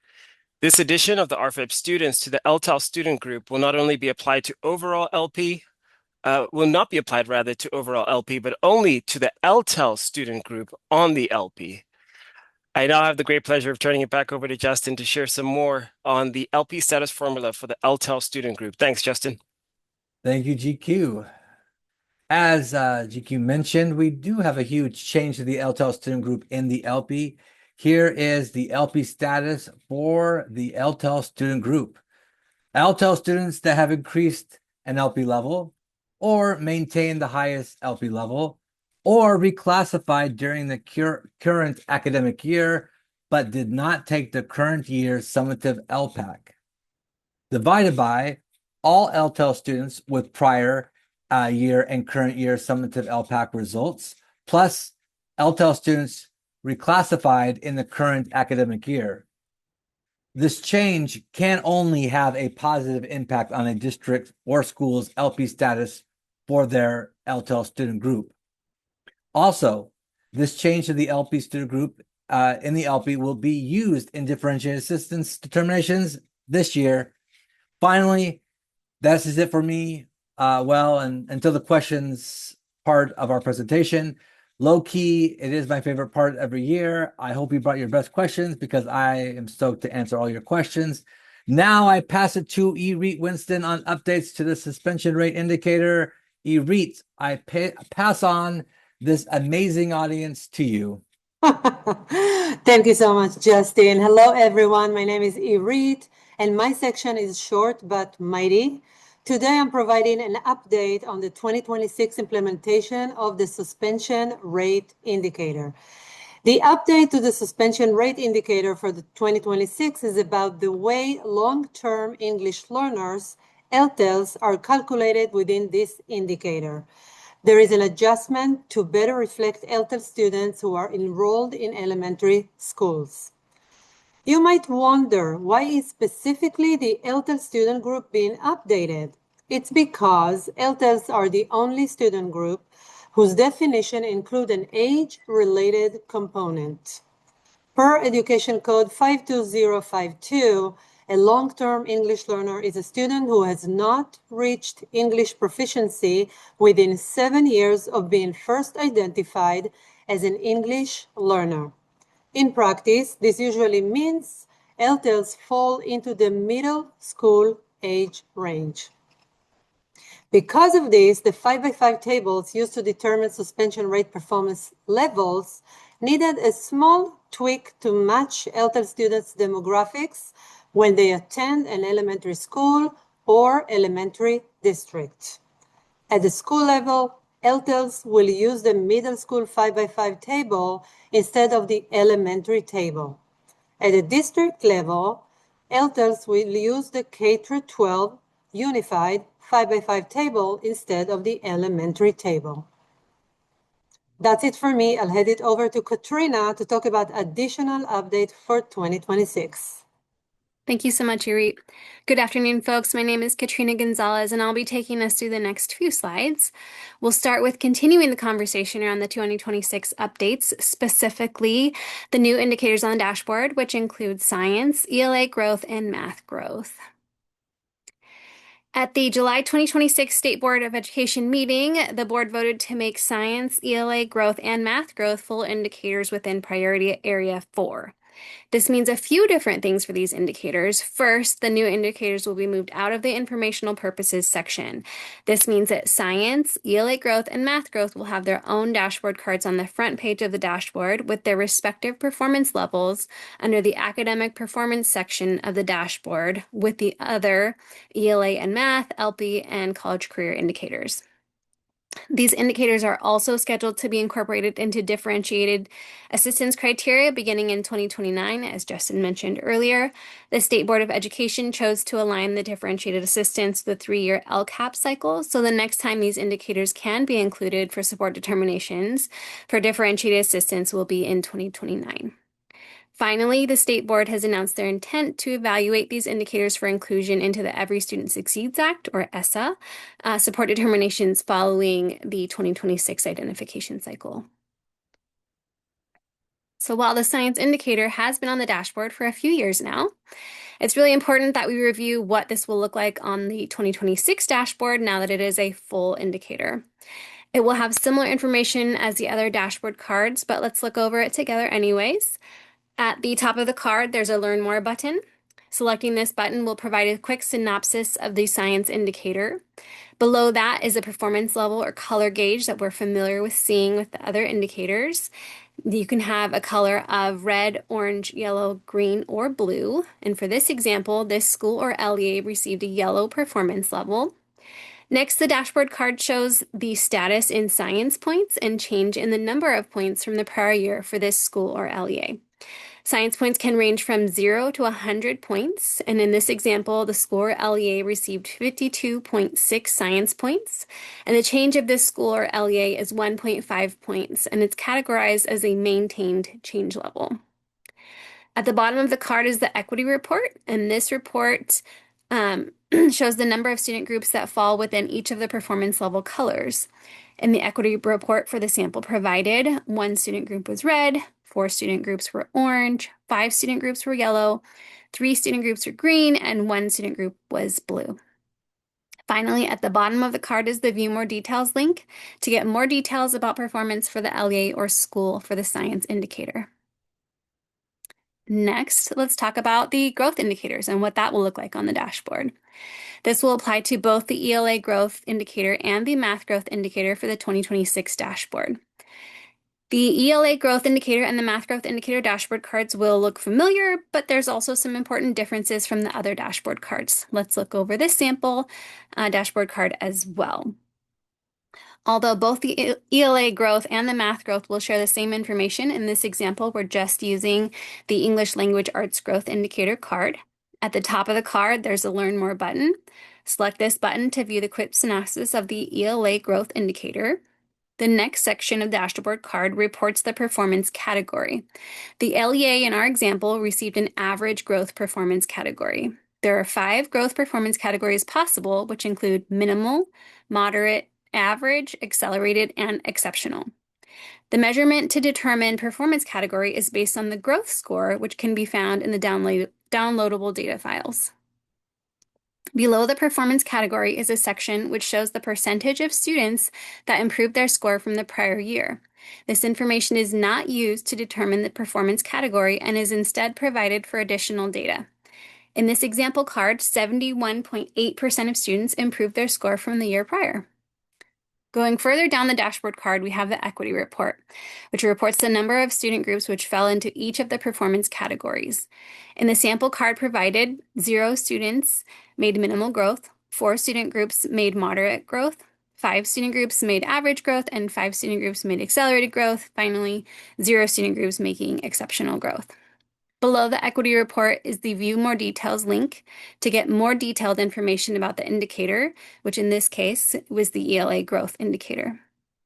This addition of the RFEP students to the LTEL student group will not only be applied to overall LP, will not be applied rather to overall LP, but only to the LTEL student group on the LP. I now have the great pleasure of turning it back over to Justin to share some more on the LP status formula for the LTEL student group. Thanks, Justin. Thank you, GQ. As GQ mentioned, we do have a huge change to the LTEL student group in the LP. Here is the LP status for the LTEL student group. LTEL students that have increased an LP level or maintained the highest LP level or reclassified during the current academic year but did not take the current year's summative ELPAC. Divided by all LTEL students with prior year and current year summative ELPAC results, plus LTEL students reclassified in the current academic year. This change can only have a positive impact on a district or school's LP status for their LTEL student group. Also, this change to the LP student group in the LP will be used in differentiated assistance determinations this year. Finally, this is it for me. And until the questions part of our presentation, low key, it is my favorite part every year. I hope you brought your best questions because I am stoked to answer all your questions. Now I pass it to Reet Winston on updates to the suspension rate indicator. Reet, I pass on this amazing audience to you. Thank you so much, Justin. Hello, everyone. My name is Reet, and my section is short but mighty. Today, I'm providing an update on the 2026 implementation of the suspension rate indicator. The update to the suspension rate indicator for the 2026 is about the way long-term English learners, LTELs, are calculated within this indicator. There is an adjustment to better reflect LTEL students who are enrolled in elementary schools. You might wonder, why is specifically the LTEL student group being updated? It's because LTELs are the only student group whose definition include an age-related component. Per Education Code 52052, a long-term English learner is a student who has not reached English proficiency within 7 years of being first identified as an English learner. In practice, this usually means LTELs fall into the middle school age range. Because of this, the 5x5 tables used to determine suspension rate performance levels needed a small tweak to match LTEL students' demographics when they attend an elementary school or elementary district. At the school level, LTELs will use the middle school 5x5 table instead of the elementary table. At the district level, LTELs will use the K-12 unified 5x5 table instead of the elementary table. That's it for me. I'll head it over to Katrina to talk about additional update for 2026. Thank you so much, Yuri. Good afternoon, folks. My name is Katrina Gonzalez, and I'll be taking us through the next few slides. We'll start with continuing the conversation around the 2026 updates, specifically the new indicators on the dashboard, which include science, ELA growth, and math growth. At the July 2026 State Board of Education meeting, the board voted to make science, ELA growth, and math growth full indicators within Priority Area 4. This means a few different things for these indicators. First, the new indicators will be moved out of the informational purposes section. This means that science, ELA growth, and math growth will have their own dashboard cards on the front page of the dashboard with their respective performance levels under the academic performance section of the dashboard with the other ELA and math, LP, and college career indicators. These indicators are also scheduled to be incorporated into differentiated assistance criteria beginning in 2029, as Justin mentioned earlier. The State Board of Education chose to align the differentiated assistance to the 3-year LCAP cycle, so the next time these indicators can be included for support determinations for differentiated assistance will be in 2029. Finally, the state board has announced their intent to evaluate these indicators for inclusion into the Every Student Succeeds Act, or ESSA, support determinations following the 2026 identification cycle. So while the science indicator has been on the dashboard for a few years now, it's really important that we review what this will look like on the 2026 dashboard now that it is a full indicator. It will have similar information as the other dashboard cards, but let's look over it together anyways. At the top of the card, there's a Learn More button. Selecting this button will provide a quick synopsis of the science indicator. Below that is a performance level or color gauge that we're familiar with seeing with the other indicators. You can have a color of red, orange, yellow, green, or blue. And for this example, this school or LEA received a yellow performance level. Next, the dashboard card shows the status in science points and change in the number of points from the prior year for this school or LEA. Science points can range from 0 to 100 points, and in this example, the school or LEA received 52.6 science points, and the change of this school or LEA is 1.5 points, and it's categorized as a maintained change level. At the bottom of the card is the equity report, and this report shows the number of student groups that fall within each of the performance level colors. In the equity report for the sample provided, 1 student group was red, 4 student groups were orange, 5 student groups were yellow, 3 student groups were green, and 1 student group was blue. Finally, at the bottom of the card is the View More Details link to get more details about performance for the LEA or school for the science indicator. Next, let's talk about the growth indicators and what that will look like on the dashboard. This will apply to both the ELA growth indicator and the math growth indicator for the 2026 dashboard. The ELA growth indicator and the math growth indicator dashboard cards will look familiar, but there's also some important differences from the other dashboard cards. Let's look over this sample dashboard card as well. Although both the ELA growth and the math growth will share the same information, in this example, we're just using the English Language Arts Growth Indicator card. At the top of the card, there's a Learn More button. Select this button to view the quick synopsis of the ELA growth indicator. The next section of the dashboard card reports the performance category. The LEA in our example received an average growth performance category. There are 5 growth performance categories possible, which include minimal, moderate, average, accelerated, and exceptional. The measurement to determine performance category is based on the growth score, which can be found in the downloadable data files. Below the performance category is a section which shows the percentage of students that improved their score from the prior year. This information is not used to determine the performance category and is instead provided for additional data. In this example card, 71.8% of students improved their score from the year prior. Going further down the dashboard card, we have the equity report, which reports the number of student groups which fell into each of the performance categories. In the sample card provided, 0 students made minimal growth, 4 student groups made moderate growth, 5 student groups made average growth, and 5 student groups made accelerated growth. Finally, 0 student groups making exceptional growth. Below the equity report is the View More Details link to get more detailed information about the indicator, which in this case was the ELA growth indicator.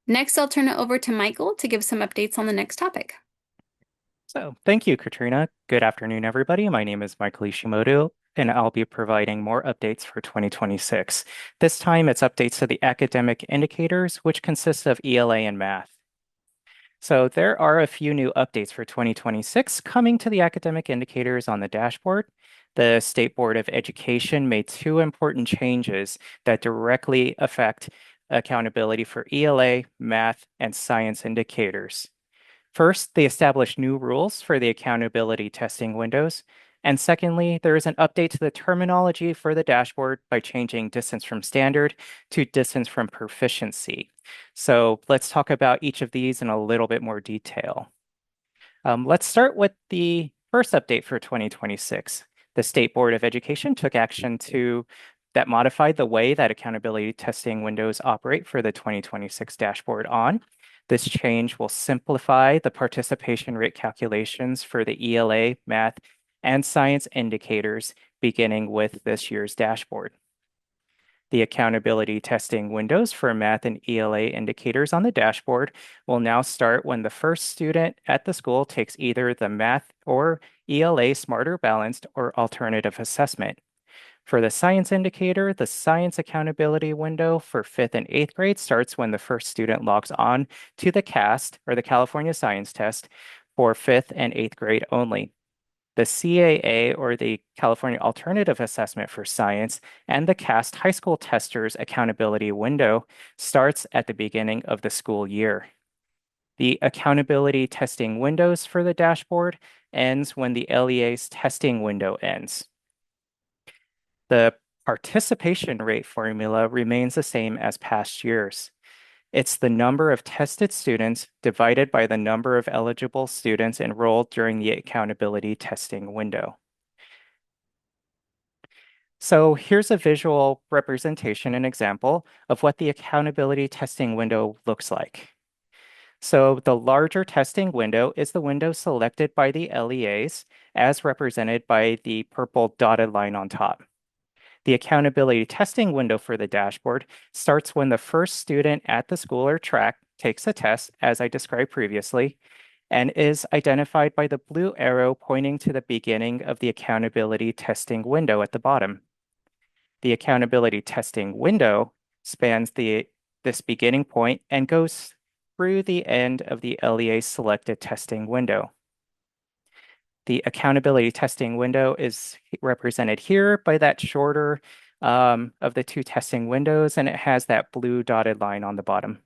Next, I'll turn it over to Michael to give some updates on the next topic. So thank you, Katrina. Good afternoon, everybody. My name is Michael Ishimoto, and I'll be providing more updates for 2026. This time, it's updates to the academic indicators, which consist of ELA and math. So there are a few new updates for 2026 coming to the academic indicators on the dashboard. The State Board of Education made 2 important changes that directly affect accountability for ELA, math, and science indicators. First, they established new rules for the accountability testing windows. And secondly, there is an update to the terminology for the dashboard by changing distance from standard to distance from proficiency. So let's talk about each of these in a little bit more detail. Let's start with the first update for 2026. The State Board of Education took action that modified the way that accountability testing windows operate for the 2026 dashboard on. This change will simplify the participation rate calculations for the ELA, math, and science indicators beginning with this year's dashboard. The accountability testing windows for math and ELA indicators on the dashboard will now start when the first student at the school takes either the math or ELA Smarter Balanced or alternative assessment. For the science indicator, the science accountability window for 5th and 8th grade starts when the first student logs on to the CAST, or the California Science Test, for 5th and 8th grade only. The CAA, or the California Alternative Assessment for Science, and the CAST High School Testers accountability window starts at the beginning of the school year. The accountability testing windows for the dashboard ends when the LEA's testing window ends. The participation rate formula remains the same as past years. It's the number of tested students divided by the number of eligible students enrolled during the accountability testing window. So here's a visual representation and example of what the accountability testing window looks like. So the larger testing window is the window selected by the LEAs as represented by the purple dotted line on top. The accountability testing window for the dashboard starts when the first student at the school or track takes a test, as I described previously, and is identified by the blue arrow pointing to the beginning of the accountability testing window at the bottom. The accountability testing window spans this beginning point and goes through the end of the LEA selected testing window. The accountability testing window is represented here by that shorter of the two testing windows, and it has that blue dotted line on the bottom.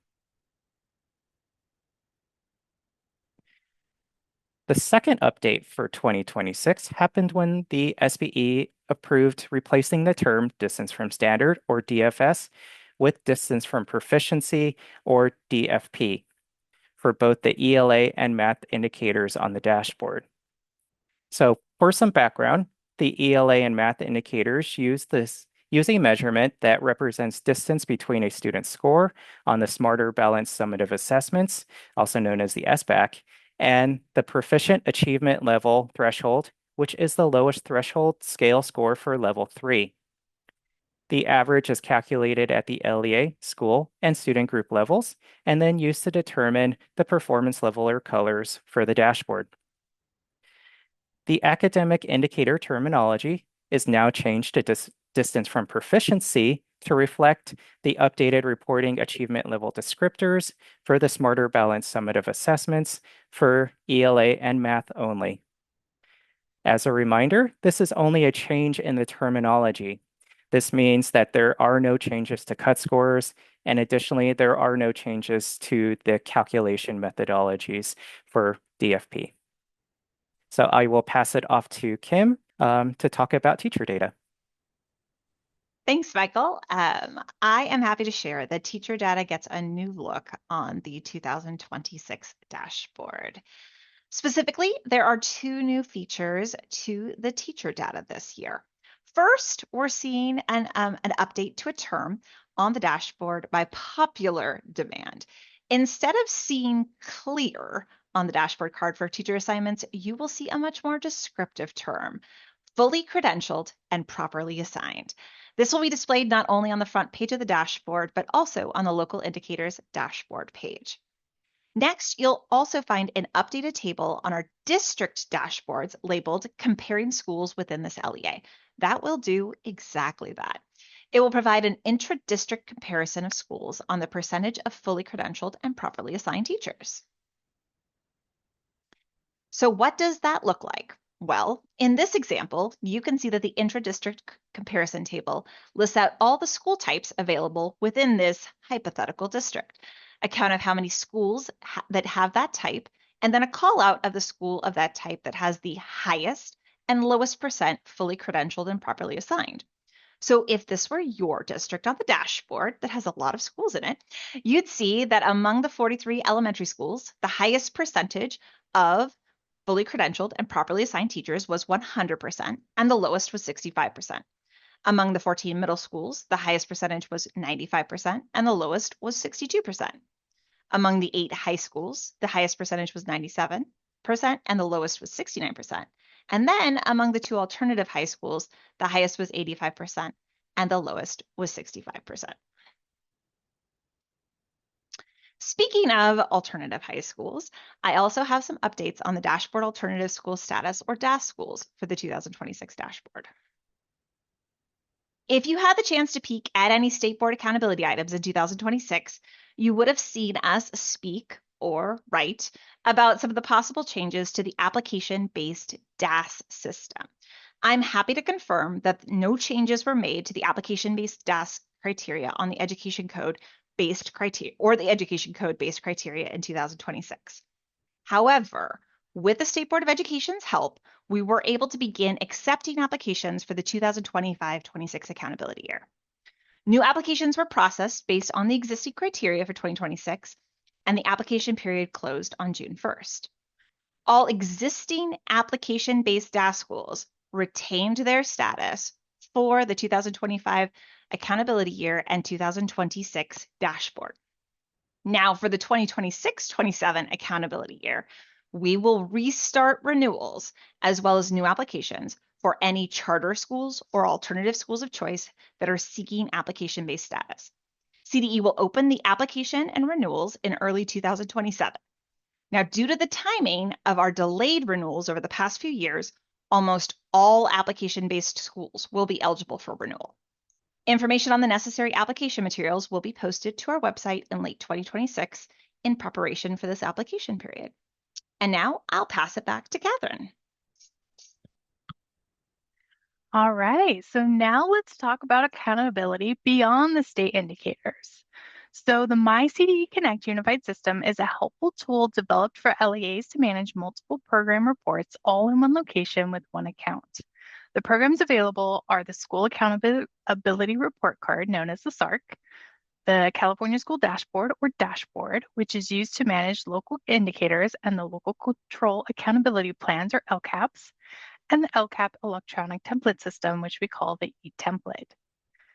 The second update for 2026 happened when the SBE approved replacing the term distance from standard, or DFS, with distance from proficiency, or DFP, for both the ELA and math indicators on the dashboard. So for some background, the ELA and math indicators use a measurement that represents distance between a student's score on the Smarter Balanced Summative Assessments, also known as the SBAC, and the Proficient Achievement Level threshold, which is the lowest threshold scale score for level 3. The average is calculated at the LEA, school, and student group levels, and then used to determine the performance level or colors for the dashboard. The academic indicator terminology is now changed to distance from proficiency to reflect the updated reporting achievement level descriptors for the Smarter Balanced Summative Assessments for ELA and math only. As a reminder, this is only a change in the terminology. This means that there are no changes to cut scores, and additionally, there are no changes to the calculation methodologies for DFP. So I will pass it off to Kim to talk about teacher data. Thanks, Michael. I am happy to share that teacher data gets a new look on the 2026 dashboard. Specifically, there are 2 new features to the teacher data this year. First, we're seeing an update to a term on the dashboard by popular demand. Instead of seeing clear on the dashboard card for teacher assignments, you will see a much more descriptive term, fully credentialed and properly assigned. This will be displayed not only on the front page of the dashboard, but also on the local indicators dashboard page. Next, you'll also find an updated table on our district dashboards labeled Comparing Schools Within this LEA. That will do exactly that. It will provide an intra-district comparison of schools on the percentage of fully credentialed and properly assigned teachers. So what does that look like? Well, in this example, you can see that the intra-district comparison table lists out all the school types available within this hypothetical district, a count of how many schools that have that type, and then a call out of the school of that type that has the highest and lowest percent fully credentialed and properly assigned. So if this were your district on the dashboard that has a lot of schools in it, you'd see that among the 43 elementary schools, the highest percentage of fully credentialed and properly assigned teachers was 100%, and the lowest was 65%. Among the 14 middle schools, the highest percentage was 95%, and the lowest was 62%. Among the 8 high schools, the highest percentage was 97%, and the lowest was 69%. And then among the 2 alternative high schools, the highest was 85%, and the lowest was 65%. Speaking of alternative high schools, I also have some updates on the Dashboard Alternative School Status, or DAS schools, for the 2026 dashboard. If you had the chance to peek at any state board accountability items in 2026, you would have seen us speak or write about some of the possible changes to the application-based DAS system. I'm happy to confirm that no changes were made to the application-based DAS criteria on the Education Code-based criteria or the Education Code-based criteria in 2026. However, with the State Board of Education's help, we were able to begin accepting applications for the 2025-26 accountability year. New applications were processed based on the existing criteria for 2026, and the application period closed on June 1st. All existing application-based DAS schools retained their status for the 2025 accountability year and 2026 dashboard. Now for the 2026-27 accountability year, we will restart renewals as well as new applications for any charter schools or alternative schools of choice that are seeking application-based status. CDE will open the application and renewals in early 2027. Now, due to the timing of our delayed renewals over the past few years, almost all application-based schools will be eligible for renewal. Information on the necessary application materials will be posted to our website in late 2026 in preparation for this application period. And now I'll pass it back to Catherine. All right, so now let's talk about accountability beyond the state indicators. So the myCDEconnect unified system is a helpful tool developed for LEAs to manage multiple program reports all in one location with one account. The programs available are the School Accountability Report Card, known as the SARC, the California School Dashboard, or Dashboard, which is used to manage local indicators, and the Local Control Accountability Plans, or LCAPs, and the LCAP Electronic Template System, which we call the eTemplate.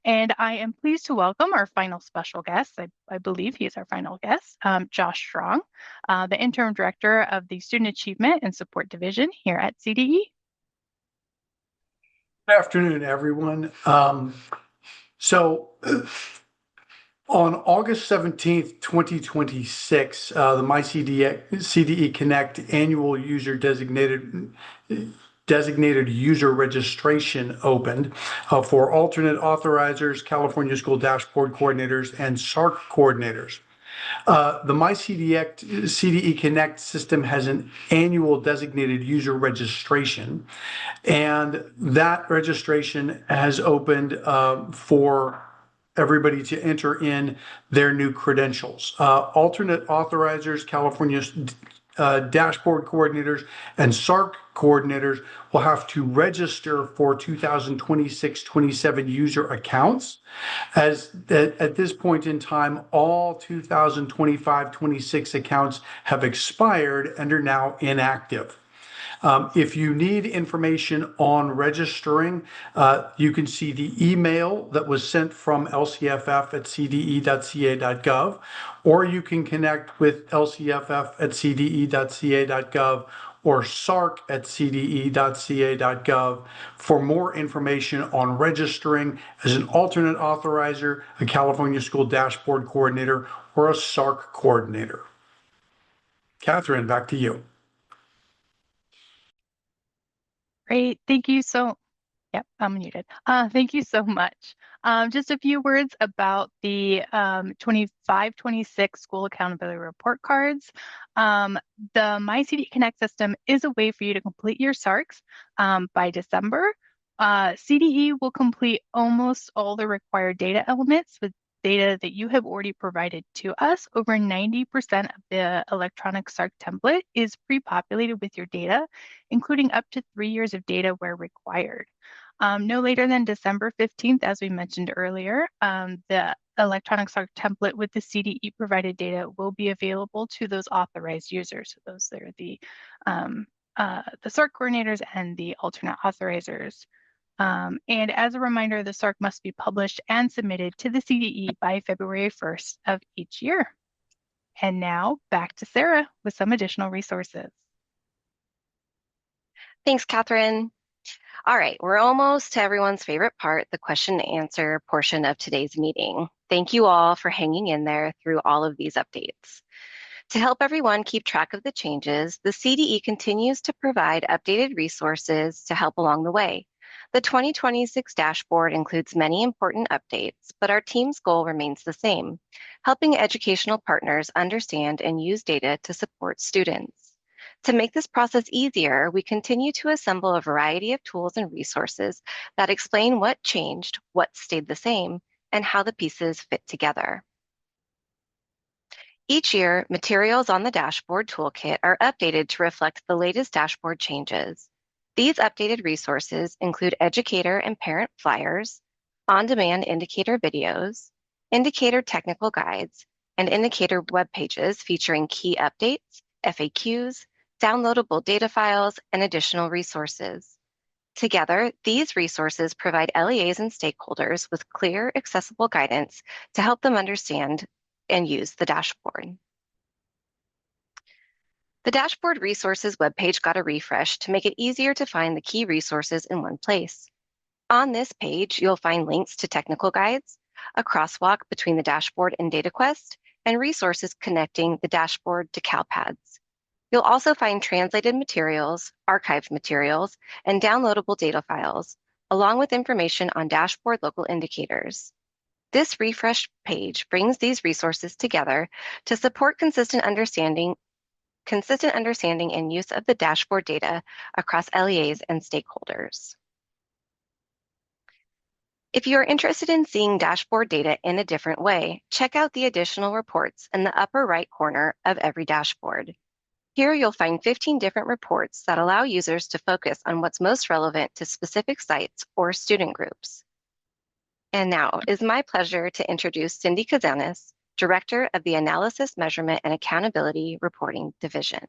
And I am pleased to welcome our final special guest. I believe he is our final guest, Josh Strong, the Interim Director of the Student Achievement and Support Division here at CDE. Good afternoon, everyone. On August 17th, 2026, the myCDEconnect annual user designated user registration opened for alternate authorizers, California School Dashboard coordinators, and SARC coordinators. The myCDEconnect system has an annual designated user registration, and that registration has opened for everybody to enter in their new credentials. Alternate authorizers, California dashboard coordinators, and SARC coordinators will have to register for 2026-27 user accounts. As at this point in time, all 2025-26 accounts have expired and are now inactive. If you need information on registering, you can see the email that was sent from lcff@cde.ca.gov, or you can connect with lcff@cde.ca.gov or sarc@cde.ca.gov for more information on registering as an alternate authorizer, a California School Dashboard coordinator, or a SARC coordinator. Catherine, back to you. Great, thank you so. Yep, I'm muted. Thank you so much. Just a few words about the 25-26 school accountability report cards. The myCDEconnect system is a way for you to complete your SARCs by December. CDE will complete almost all the required data elements with data that you have already provided to us. Over 90% of the electronic SARC template is pre-populated with your data, including up to 3 years of data where required. No later than December 15th, as we mentioned earlier, the electronic SARC template with the CDE provided data will be available to those authorized users. So those are the SARC coordinators and the alternate authorizers. And as a reminder, the SARC must be published and submitted to the CDE by February 1st of each year. And now back to Sarah with some additional resources. Thanks, Catherine. All right, we're almost to everyone's favorite part, the question and answer portion of today's meeting. Thank you all for hanging in there through all of these updates. To help everyone keep track of the changes, the CDE continues to provide updated resources to help along the way. The 2026 dashboard includes many important updates, but our team's goal remains the same, helping educational partners understand and use data to support students. To make this process easier, we continue to assemble a variety of tools and resources that explain what changed, what stayed the same, and how the pieces fit together. Each year, materials on the dashboard toolkit are updated to reflect the latest dashboard changes. These updated resources include educator and parent flyers, on-demand indicator videos, indicator technical guides, and indicator web pages featuring key updates, FAQs, downloadable data files, and additional resources. Together, these resources provide LEAs and stakeholders with clear, accessible guidance to help them understand and use the dashboard. The dashboard resources webpage got a refresh to make it easier to find the key resources in one place. On this page, you'll find links to technical guides, a crosswalk between the dashboard and DataQuest, and resources connecting the dashboard to CalPads. You'll also find translated materials, archived materials, and downloadable data files, along with information on dashboard local indicators. This refreshed page brings these resources together to support consistent understanding and use of the dashboard data across LEAs and stakeholders. If you are interested in seeing dashboard data in a different way, check out the additional reports in the upper right corner of every dashboard. Here you'll find 15 different reports that allow users to focus on what's most relevant to specific sites or student groups. And now it is my pleasure to introduce Cindy Kazanis, Director of the Analysis, Measurement, and Accountability Reporting Division.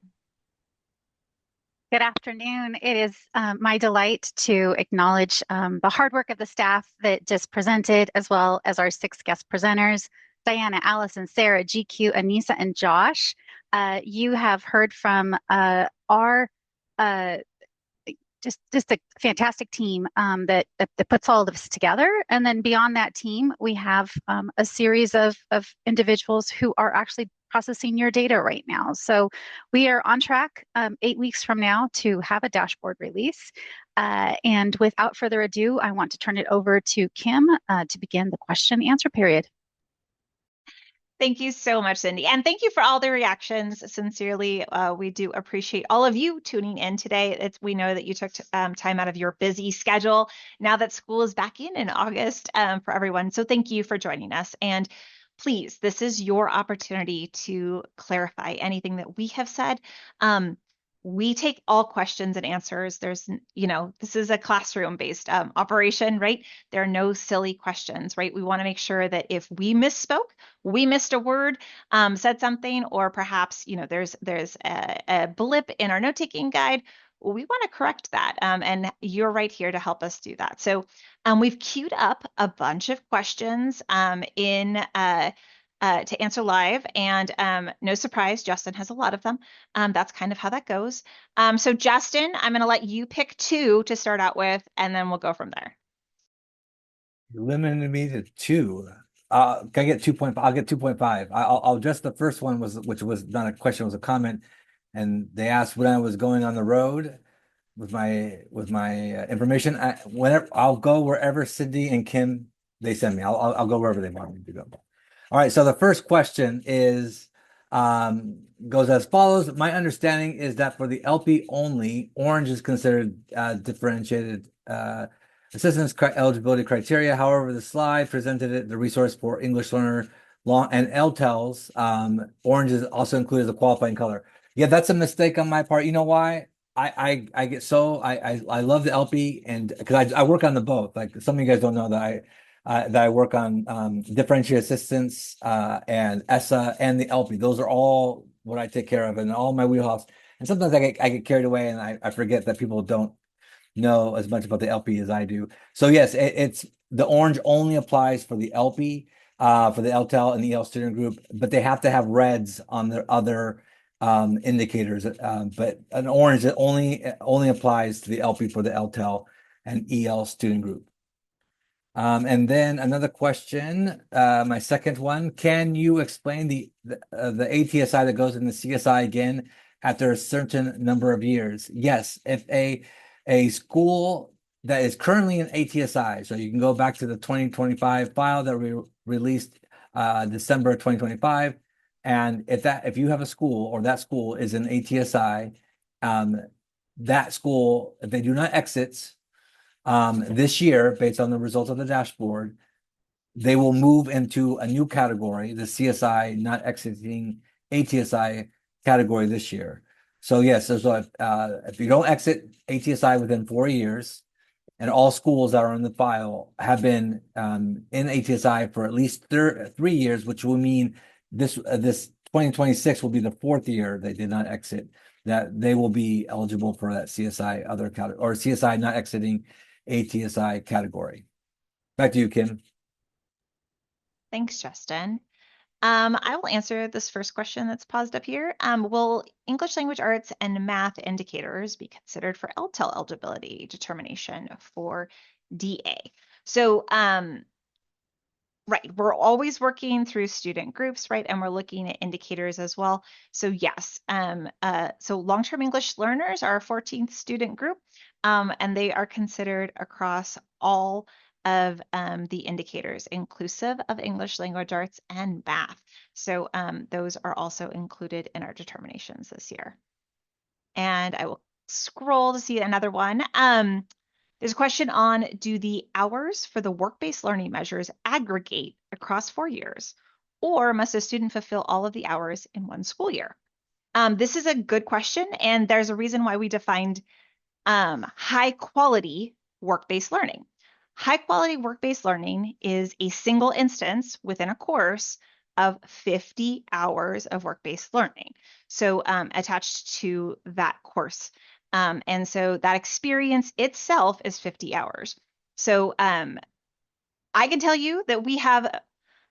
Good afternoon. It is my delight to acknowledge the hard work of the staff that just presented, as well as our 6 guest presenters, Diana, Allison, Sarah, GQ, Anissa, and Josh. You have heard from our just a fantastic team that puts all of this together. And then beyond that team, we have a series of individuals who are actually processing your data right now. So we are on track 8 weeks from now to have a dashboard release. And without further ado, I want to turn it over to Kim to begin the question answer period. Thank you so much, Cindy. And thank you for all the reactions. Sincerely, we do appreciate all of you tuning in today. We know that you took time out of your busy schedule now that school is back in August for everyone. So thank you for joining us. And please, this is your opportunity to clarify anything that we have said. We take all questions and answers. There's, this is a classroom-based operation, right? There are no silly questions, right? We want to make sure that if we misspoke, we missed a word, said something, or perhaps, there's a blip in our note-taking guide, we want to correct that. And you're right here to help us do that. So we've queued up a bunch of questions to answer live, and no surprise, Justin has a lot of them. That's kind of how that goes. So Justin, I'm going to let you pick 2 to start out with, and then we'll go from there. You limited me to 2. Can I get 2.5? I'll get 2.5. I'll address the first one, which was not a question, was a comment, and they asked when I was going on the road with my information. I'll go wherever Cindy and Kim they send me. I'll go wherever they want me to go. All right, so the first question is goes as follows. My understanding is that for the LP only, orange is considered differentiated assistance eligibility criteria. However, the slide presented the resource for English learner and LTELs. Orange is also included as a qualifying color. Yeah, that's a mistake on my part. You know why? I love the LP, and because I work on the both. Like some of you guys don't know that I work on differentiated assistance and ESSA and the LP. Those are all what I take care of, and all my wheelhouse. And sometimes I get carried away, and I forget that people don't know as much about the LP as I do. So yes, it's the orange only applies for the LP, for the LTEL and the EL student group, but they have to have reds on their other indicators, but an orange that only applies to the LP for the LTEL and EL student group. And then another question, my second one, can you explain the ATSI that goes in the CSI again after a certain number of years? Yes, if a school that is currently in ATSI, so you can go back to the 2025 file that we released December 2025, and if you have a school or that school is in ATSI, that school, if they do not exit this year, based on the results of the dashboard, they will move into a new category, the CSI not exiting ATSI category this year. So yes, so if you don't exit ATSI within 4 years, and all schools that are in the file have been in ATSI for at least 3 years, which will mean this 2026 will be the 4th year they did not exit, that they will be eligible for that CSI other category, or CSI not exiting ATSI category. Back to you, Kim. Thanks, Justin. I will answer this first question that's paused up here. Will English language arts and math indicators be considered for LTEL eligibility determination for DA? So, right, we're always working through student groups, right? And we're looking at indicators as well. So yes, so long-term English learners are a 14th student group, and they are considered across all of the indicators, inclusive of English language arts and math. So those are also included in our determinations this year. And I will scroll to see another one. There's a question on, do the hours for the work-based learning measures aggregate across 4 years, or must a student fulfill all of the hours in one school year? This is a good question, and there's a reason why we defined high quality work-based learning. High quality work-based learning is a single instance within a course of 50 hours of work-based learning. So attached to that course. And so that experience itself is 50 hours. So I can tell you that we have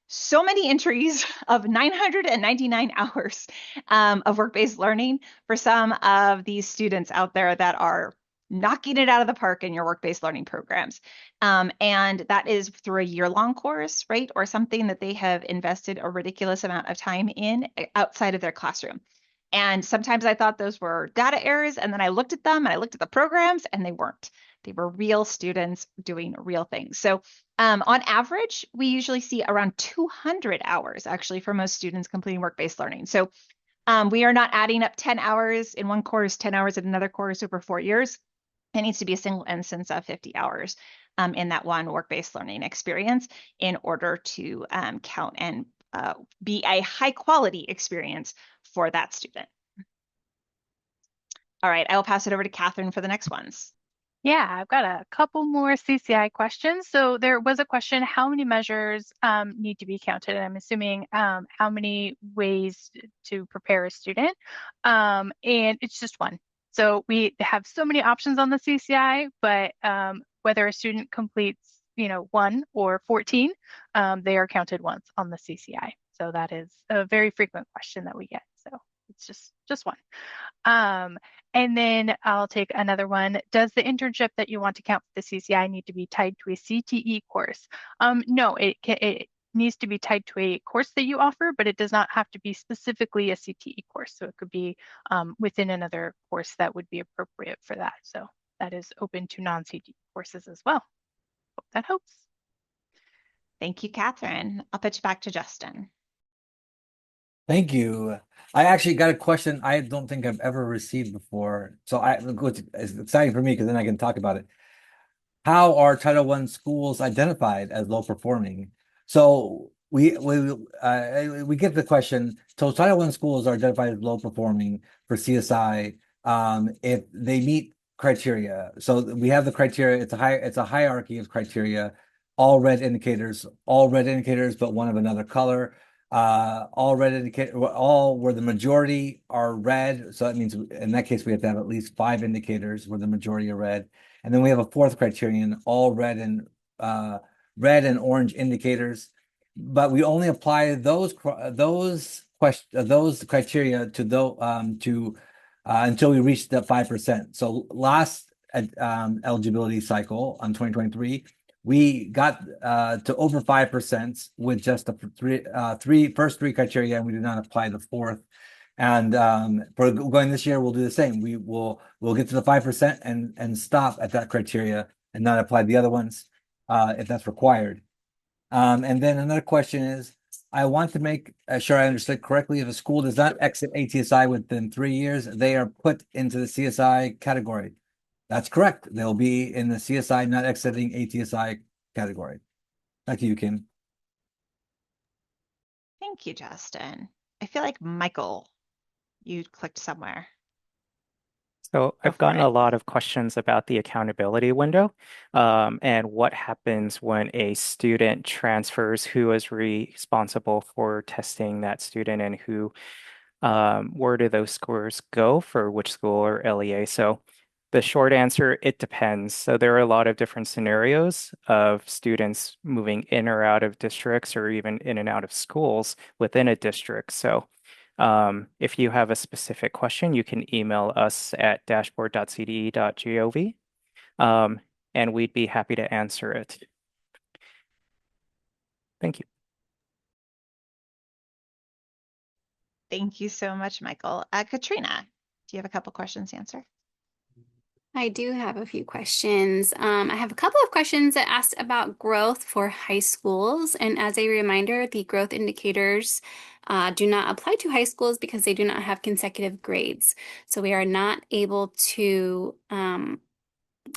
so many entries of 999 hours of work-based learning for some of these students out there that are knocking it out of the park in your work-based learning programs. And that is through a year-long course, right? Or something that they have invested a ridiculous amount of time in outside of their classroom. And sometimes I thought those were data errors, and then I looked at them and I looked at the programs, and they weren't. They were real students doing real things. So on average, we usually see around 200 hours actually for most students completing work-based learning. So we are not adding up 10 hours in one course, 10 hours in another course over 4 years. It needs to be a single instance of 50 hours in that one work-based learning experience in order to count and be a high quality experience for that student. All right, I will pass it over to Catherine for the next ones. Yeah, I've got a couple more CCI questions. So there was a question, how many measures need to be counted? And I'm assuming how many ways to prepare a student. And it's just one. So we have so many options on the CCI, but whether a student completes, 1 or 14, they are counted once on the CCI. So that is a very frequent question that we get. So it's just one. And then I'll take another one. Does the internship that you want to count for the CCI need to be tied to a CTE course? No, it needs to be tied to a course that you offer, but it does not have to be specifically a CTE course. So it could be within another course that would be appropriate for that. So that is open to non-CTE courses as well. Hope that helps. Thank you, Catherine. I'll pitch back to Justin. Thank you. I actually got a question I don't think I've ever received before. So it's exciting for me because then I can talk about it. How are Title I schools identified as low performing? So we get the question. So Title I schools are identified as low performing for CSI if they meet criteria. So we have the criteria. It's a hierarchy of criteria. All red indicators, but one of another color. All red indicate all where the majority are red. So that means in that case we have to have at least 5 indicators where the majority are red. And then we have a 4th criterion, all red and orange indicators. But we only apply those those criteria until we reach the 5%. So last eligibility cycle on 2023, we got to over 5% with just the first three criteria, and we did not apply the fourth. And for going this year, we'll do the same. We'll get to the 5% and stop at that criteria and not apply the other ones if that's required. And then another question is, I want to make sure I understood correctly. If a school does not exit ATSI within 3 years, they are put into the CSI category. That's correct. They'll be in the CSI not exiting ATSI category. Back to you, Kim. Thank you, Justin. I feel like Michael, you clicked somewhere. So I've gotten a lot of questions about the accountability window and what happens when a student transfers, who is responsible for testing that student, and where do those scores go for which school or LEA. So the short answer, it depends. So there are a lot of different scenarios of students moving in or out of districts, or even in and out of schools within a district. So if you have a specific question, you can email us at dashboard.cde.gov, and we'd be happy to answer it. Thank you. Thank you so much, Michael. Katrina, do you have a couple questions to answer? I do have a few questions. I have a couple of questions that asked about growth for high schools. And as a reminder, the growth indicators do not apply to high schools because they do not have consecutive grades. So we are not able to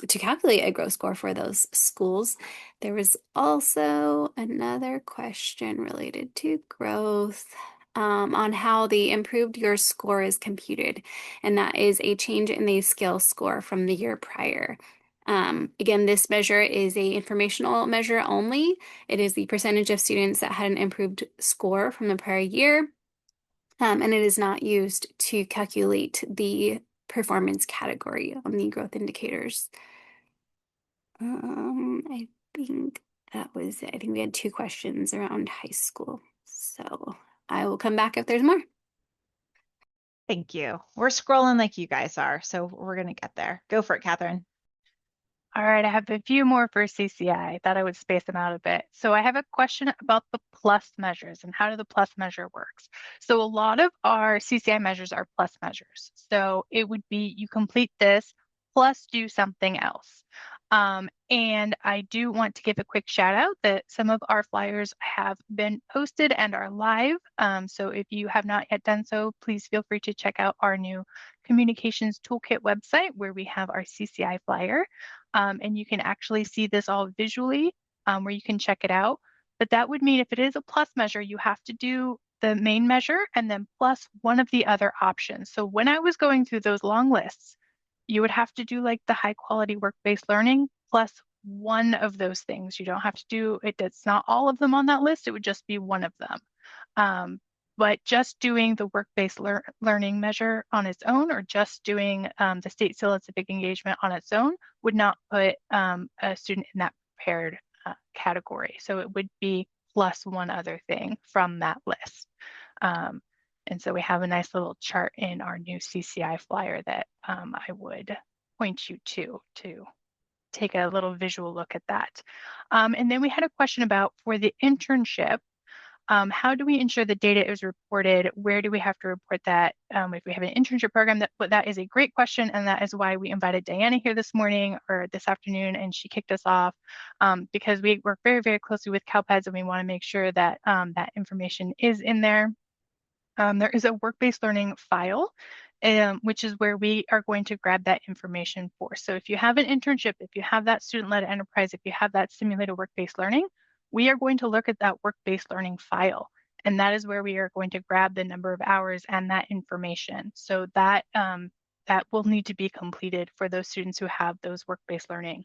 calculate a growth score for those schools. There was also another question related to growth. On how the improved year score is computed, and that is a change in the scale score from the year prior. Again, this measure is a informational measure only. It is the percentage of students that had an improved score from the prior year, and it is not used to calculate the performance category on the growth indicators. I think that was it. I think we had 2 questions around high school, so I will come back if there's more. Thank you. We're scrolling like you guys are, so we're going to get there. Go for it, Catherine. All right, I have a few more for CCI. I thought I would space them out a bit. So I have a question about the plus measures and how the plus measure works. So a lot of our CCI measures are plus measures. So it would be you complete this plus do something else. And I do want to give a quick shout out that some of our flyers have been posted and are live. So if you have not yet done so, please feel free to check out our new Communications Toolkit website where we have our CCI flyer. And you can actually see this all visually where you can check it out. But that would mean if it is a plus measure, you have to do the main measure and then plus one of the other options. So when I was going through those long lists, you would have to do like the high quality work-based learning plus one of those things. You don't have to do it. It's not all of them on that list. It would just be one of them. But just doing the work-based learning measure on its own, or just doing the state seal of civic engagement on its own, would not put a student in that prepared category. So it would be plus one other thing from that list. And so we have a nice little chart in our new CCI flyer that I would point you to take a little visual look at that. And then we had a question about for the internship, how do we ensure the data is reported? Where do we have to report that? If we have an internship program, that is a great question. And that is why we invited Diana here this morning or this afternoon, and she kicked us off because we work very, very closely with CalPEDS, and we want to make sure that that information is in there. There is a work-based learning file, which is where we are going to grab that information for. So if you have an internship, if you have that student-led enterprise, if you have that simulated work-based learning, we are going to look at that work-based learning file. And that is where we are going to grab the number of hours and that information. So that, that will need to be completed for those students who have those work-based learning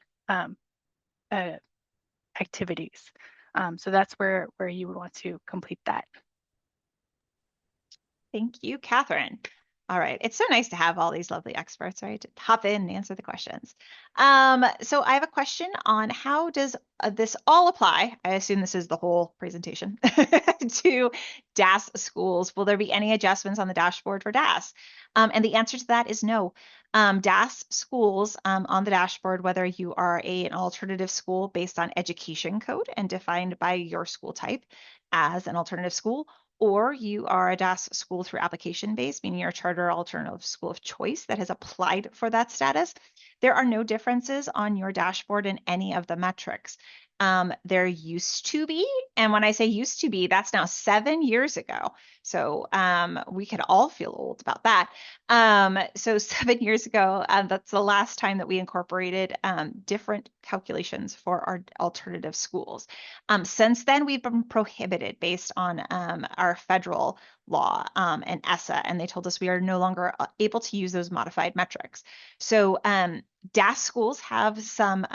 activities. So that's where you would want to complete that. Thank you, Catherine. All right. It's so nice to have all these lovely experts, right? To hop in and answer the questions. So I have a question on how does this all apply? I assume this is the whole presentation to DAS schools. Will there be any adjustments on the dashboard for DAS? And the answer to that is no. DAS schools on the dashboard, whether you are an alternative school based on education code and defined by your school type as an alternative school, or you are a DAS school through application base, meaning you're a charter alternative school of choice that has applied for that status, there are no differences on your dashboard in any of the metrics. There used to be, and when I say used to be, that's now 7 years ago. So we could all feel old about that. So 7 years ago, that's the last time that we incorporated different calculations for our alternative schools. Since then, we've been prohibited based on our federal law and ESSA, and they told us we are no longer able to use those modified metrics. So DAS schools have some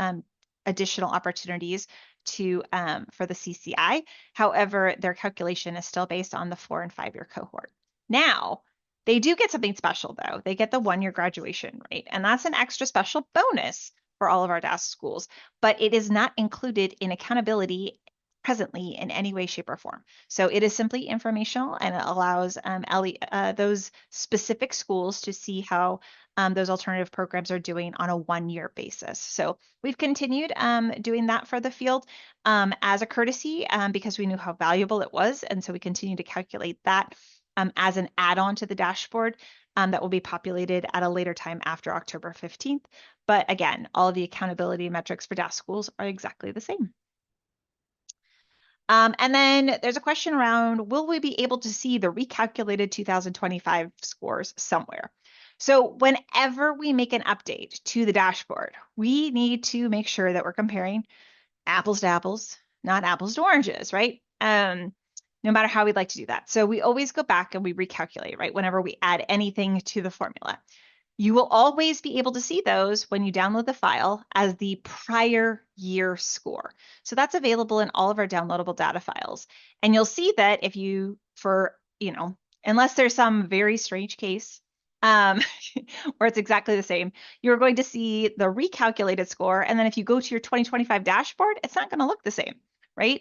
additional opportunities to for the CCI. However, their calculation is still based on the 4 and 5 year cohort. Now, they do get something special though. They get the 1 year graduation rate, and that's an extra special bonus for all of our DAS schools, but it is not included in accountability presently in any way, shape, or form. So it is simply informational, and it allows those specific schools to see how those alternative programs are doing on a 1 year basis. So we've continued doing that for the field as a courtesy because we knew how valuable it was. And so we continue to calculate that as an add-on to the dashboard that will be populated at a later time after October 15th. But again, all of the accountability metrics for DAS schools are exactly the same. And then there's a question around, will we be able to see the recalculated 2025 scores somewhere? So whenever we make an update to the dashboard, we need to make sure that we're comparing apples to apples, not apples to oranges, right? No matter how we'd like to do that. So we always go back and we recalculate, right? Whenever we add anything to the formula. You will always be able to see those when you download the file as the prior year score. So that's available in all of our downloadable data files. And you'll see that if you, unless there's some very strange case where it's exactly the same, you're going to see the recalculated score. And then if you go to your 2025 dashboard, it's not going to look the same, right?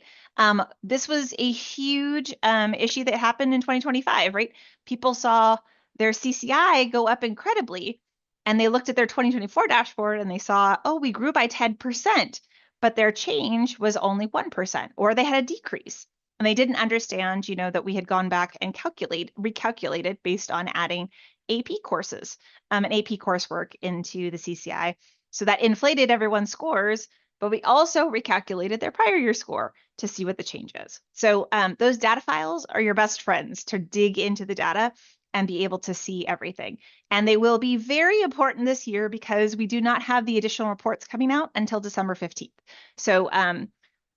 This was a huge issue that happened in 2025, right? People saw their CCI go up incredibly, and they looked at their 2024 dashboard and they saw, oh, we grew by 10%, but their change was only 1%, or they had a decrease. And they didn't understand, that we had gone back and recalculated based on adding AP courses and AP coursework into the CCI. So that inflated everyone's scores, but we also recalculated their prior year score to see what the change is. So those data files are your best friends to dig into the data and be able to see everything. And they will be very important this year because we do not have the additional reports coming out until December 15th. So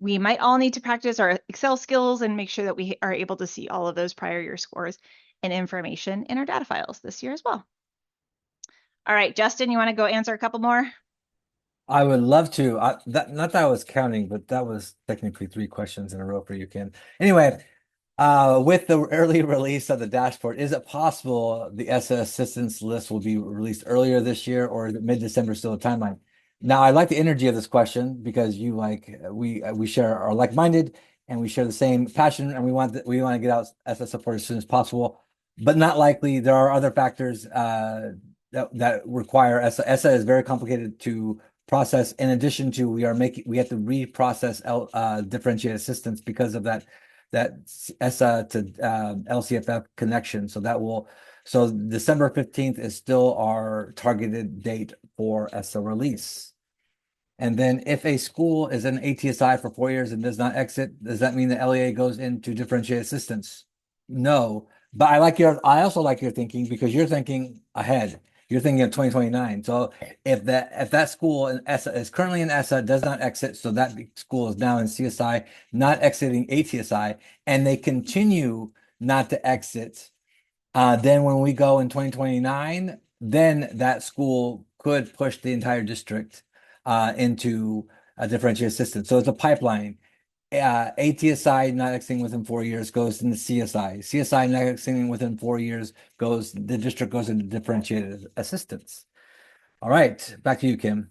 we might all need to practice our Excel skills and make sure that we are able to see all of those prior year scores and information in our data files this year as well. All right, Justin, you want to go answer a couple more? I would love to. Not that I was counting, but that was technically 3 questions in a row for you, Kim. Anyway, with the early release of the dashboard, is it possible the ESSA assistance list will be released earlier this year, or is it mid-December still a timeline? Now, I like the energy of this question because we share are like-minded and we share the same passion, and we want to get out ESSA support as soon as possible, but not likely. There are other factors that require ESSA. ESSA is very complicated to process. In addition to, we have to reprocess differentiated assistance because of that ESSA to LCFF connection. So December 15th is still our targeted date for ESSA release. And then if a school is an ATSI for 4 years and does not exit, does that mean the LEA goes into differentiated assistance? No, but I also like your thinking because you're thinking ahead. You're thinking of 2029. So if that school in ESSA is currently in ESSA, does not exit, so that school is now in CSI, not exiting ATSI, and they continue not to exit, then when we go in 2029, then that school could push the entire district into a differentiated assistance. So it's a pipeline. ATSI not exiting within 4 years goes into CSI. CSI not exiting within 4 years the district goes into differentiated assistance. All right, back to you, Kim.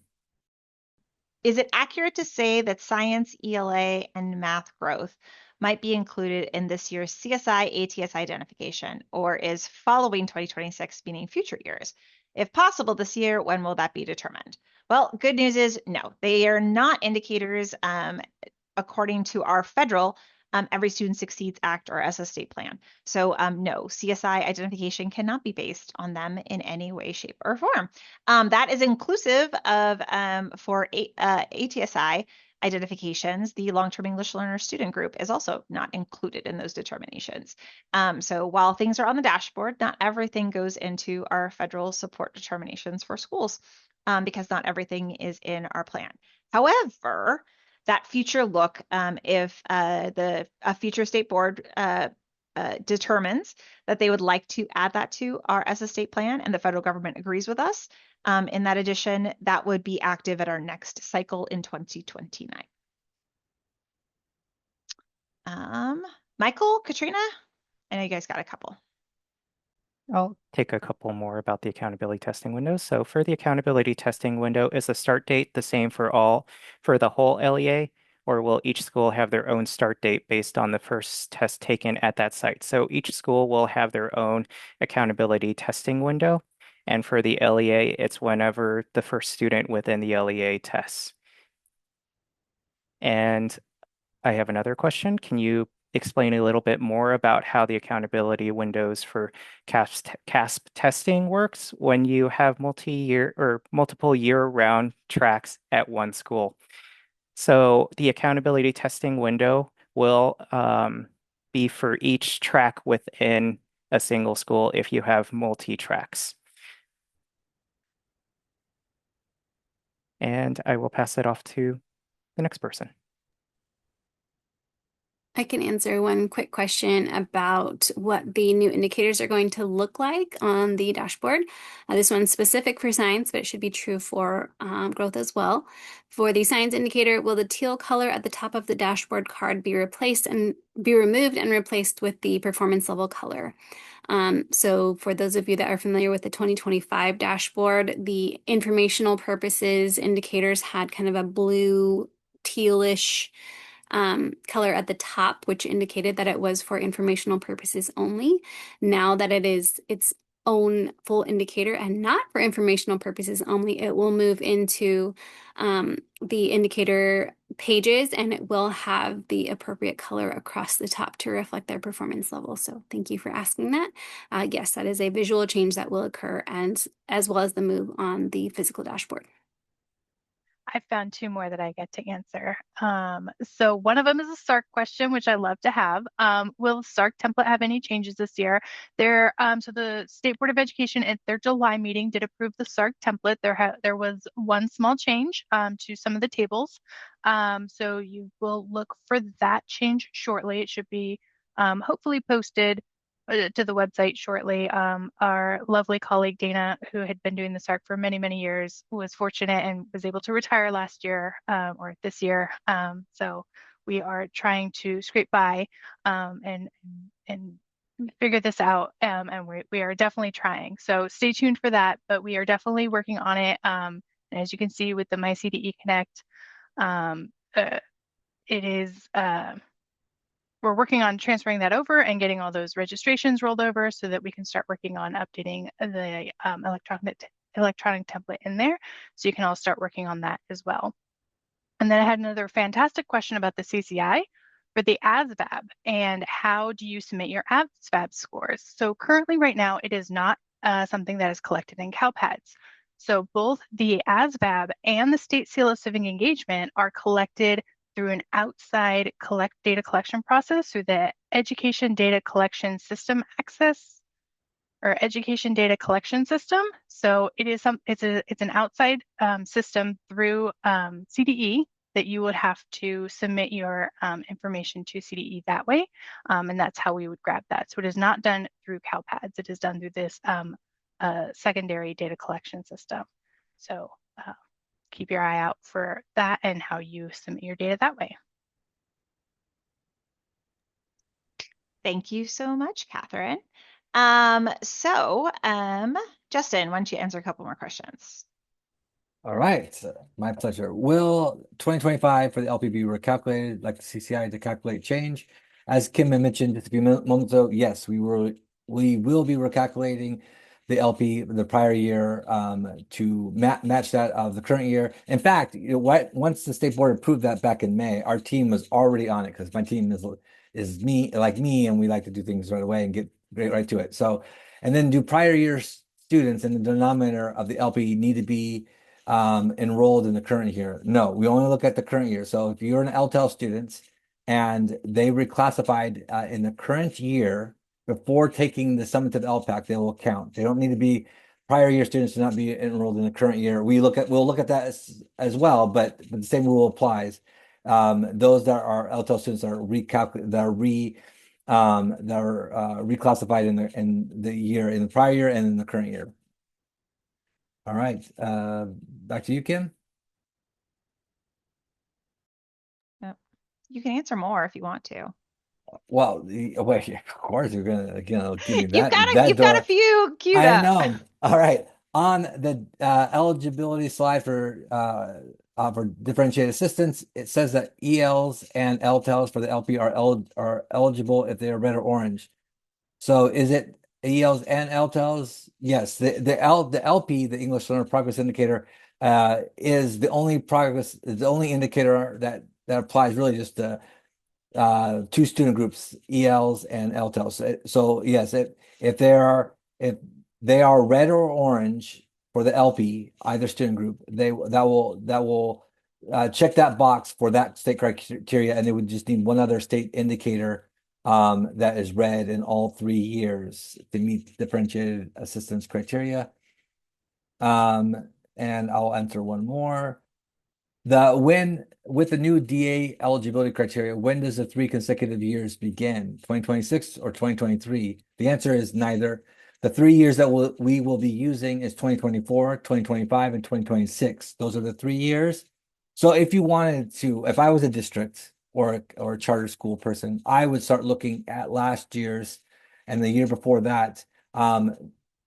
Is it accurate to say that science, ELA, and math growth might be included in this year's CSI ATS identification, or is following 2026 meaning future years? If possible this year, when will that be determined? Well, good news is no, they are not indicators according to our federal Every Student Succeeds Act or SS State Plan. So no, CSI identification cannot be based on them in any way, shape, or form. That is inclusive of for ATSI identifications, the long-term English learner student group is also not included in those determinations. So while things are on the dashboard, not everything goes into our federal support determinations for schools because not everything is in our plan. However, that future look, if a future state board determines that they would like to add that to our SS State Plan and the federal government agrees with us, in that addition, that would be active at our next cycle in 2029. Michael, Katrina, I know you guys got a couple. I'll take a couple more about the accountability testing window. So for the accountability testing window, is the start date the same for the whole LEA, or will each school have their own start date based on the first test taken at that site? So each school will have their own accountability testing window. And for the LEA, it's whenever the first student within the LEA tests. And I have another question. Can you explain a little bit more about how the accountability windows for CAASPP testing works when you have multi-year or multiple year-round tracks at one school? So the accountability testing window will be for each track within a single school if you have multi-tracks. And I will pass it off to the next person. I can answer one quick question about what the new indicators are going to look like on the dashboard. This one's specific for science, but it should be true for growth as well. For the science indicator, will the teal color at the top of the dashboard card be removed and replaced with the performance level color? So for those of you that are familiar with the 2025 dashboard, the informational purposes indicators had kind of a blue tealish color at the top, which indicated that it was for informational purposes only. Now that it is its own full indicator and not for informational purposes only, it will move into the indicator pages and it will have the appropriate color across the top to reflect their performance level. So thank you for asking that. Yes, that is a visual change that will occur, and as well as the move on the physical dashboard. I found two more that I get to answer. So one of them is a SARC question, which I love to have. Will the SARC template have any changes this year? So the State Board of Education at their July meeting did approve the SARC template. There was one small change to some of the tables. So you will look for that change shortly. It should be hopefully posted to the website shortly. Our lovely colleague Dana, who had been doing the SARC for many, many years, was fortunate and was able to retire last year or this year. So we are trying to scrape by and figure this out, and we are definitely trying. So stay tuned for that, but we are definitely working on it. And as you can see with the myCDEconnect, it is we're working on transferring that over and getting all those registrations rolled over so that we can start working on updating the electronic template in there. So you can all start working on that as well. And then I had another fantastic question about the CCI for the ASVAB and how do you submit your ASVAB scores? So currently right now, it is not something that is collected in CalPADS. So both the ASVAB and the State Seal of Civic Engagement are collected through an outside data collection process through the Education Data Collection System Access or Education Data Collection System. So it's an outside system through CDE that you would have to submit your information to CDE that way. And that's how we would grab that. So it is not done through CalPADS. It is done through this secondary data collection system. So keep your eye out for that and how you submit your data that way. Thank you so much, Catherine. Justin, why don't you answer a couple more questions? All right, my pleasure. Will 2025 for the LP be recalculated like the CCI to calculate change? As Kim had mentioned just a few moments ago, yes, we will be recalculating the LP the prior year to match that of the current year. In fact, once the state board approved that back in May, our team was already on it because my team is me, and we like to do things right away and get right to it. So, and then do prior year students in the denominator of the LP need to be enrolled in the current year? No, we only look at the current year. So if you're an LTEL student and they reclassified in the current year before taking the summative LPAC, they will count. They don't need to be prior year students to not be enrolled in the current year. We'll look at that as well, but the same rule applies. Those that are LTEL students are reclassified in the prior year and in the current year. All right, back to you, Kim. Yep. You can answer more if you want to. Well, wait, of course you're gonna give me You've that got a few queued I up. know. All right, on the eligibility slide for differentiated assistance, it says that ELs and LTELs for the LP are eligible if they are red or orange. So is it ELs and LTELs? Yes, the LP, the English Learner Progress Indicator, is the only indicator that applies really just to two student groups, ELs and LTELs. So yes, if they are red or orange for the LP, either student group, that will check that box for that state criteria, and they would just need one other state indicator that is red in all 3 years to meet differentiated assistance criteria. And I'll enter one more. With the new DA eligibility criteria, when does the 3 consecutive years begin? 2026 or 2023? The answer is neither. The 3 years that we will be using is 2024, 2025, and 2026. Those are the 3 years. So if I was a district or a charter school person, I would start looking at last year's and the year before that,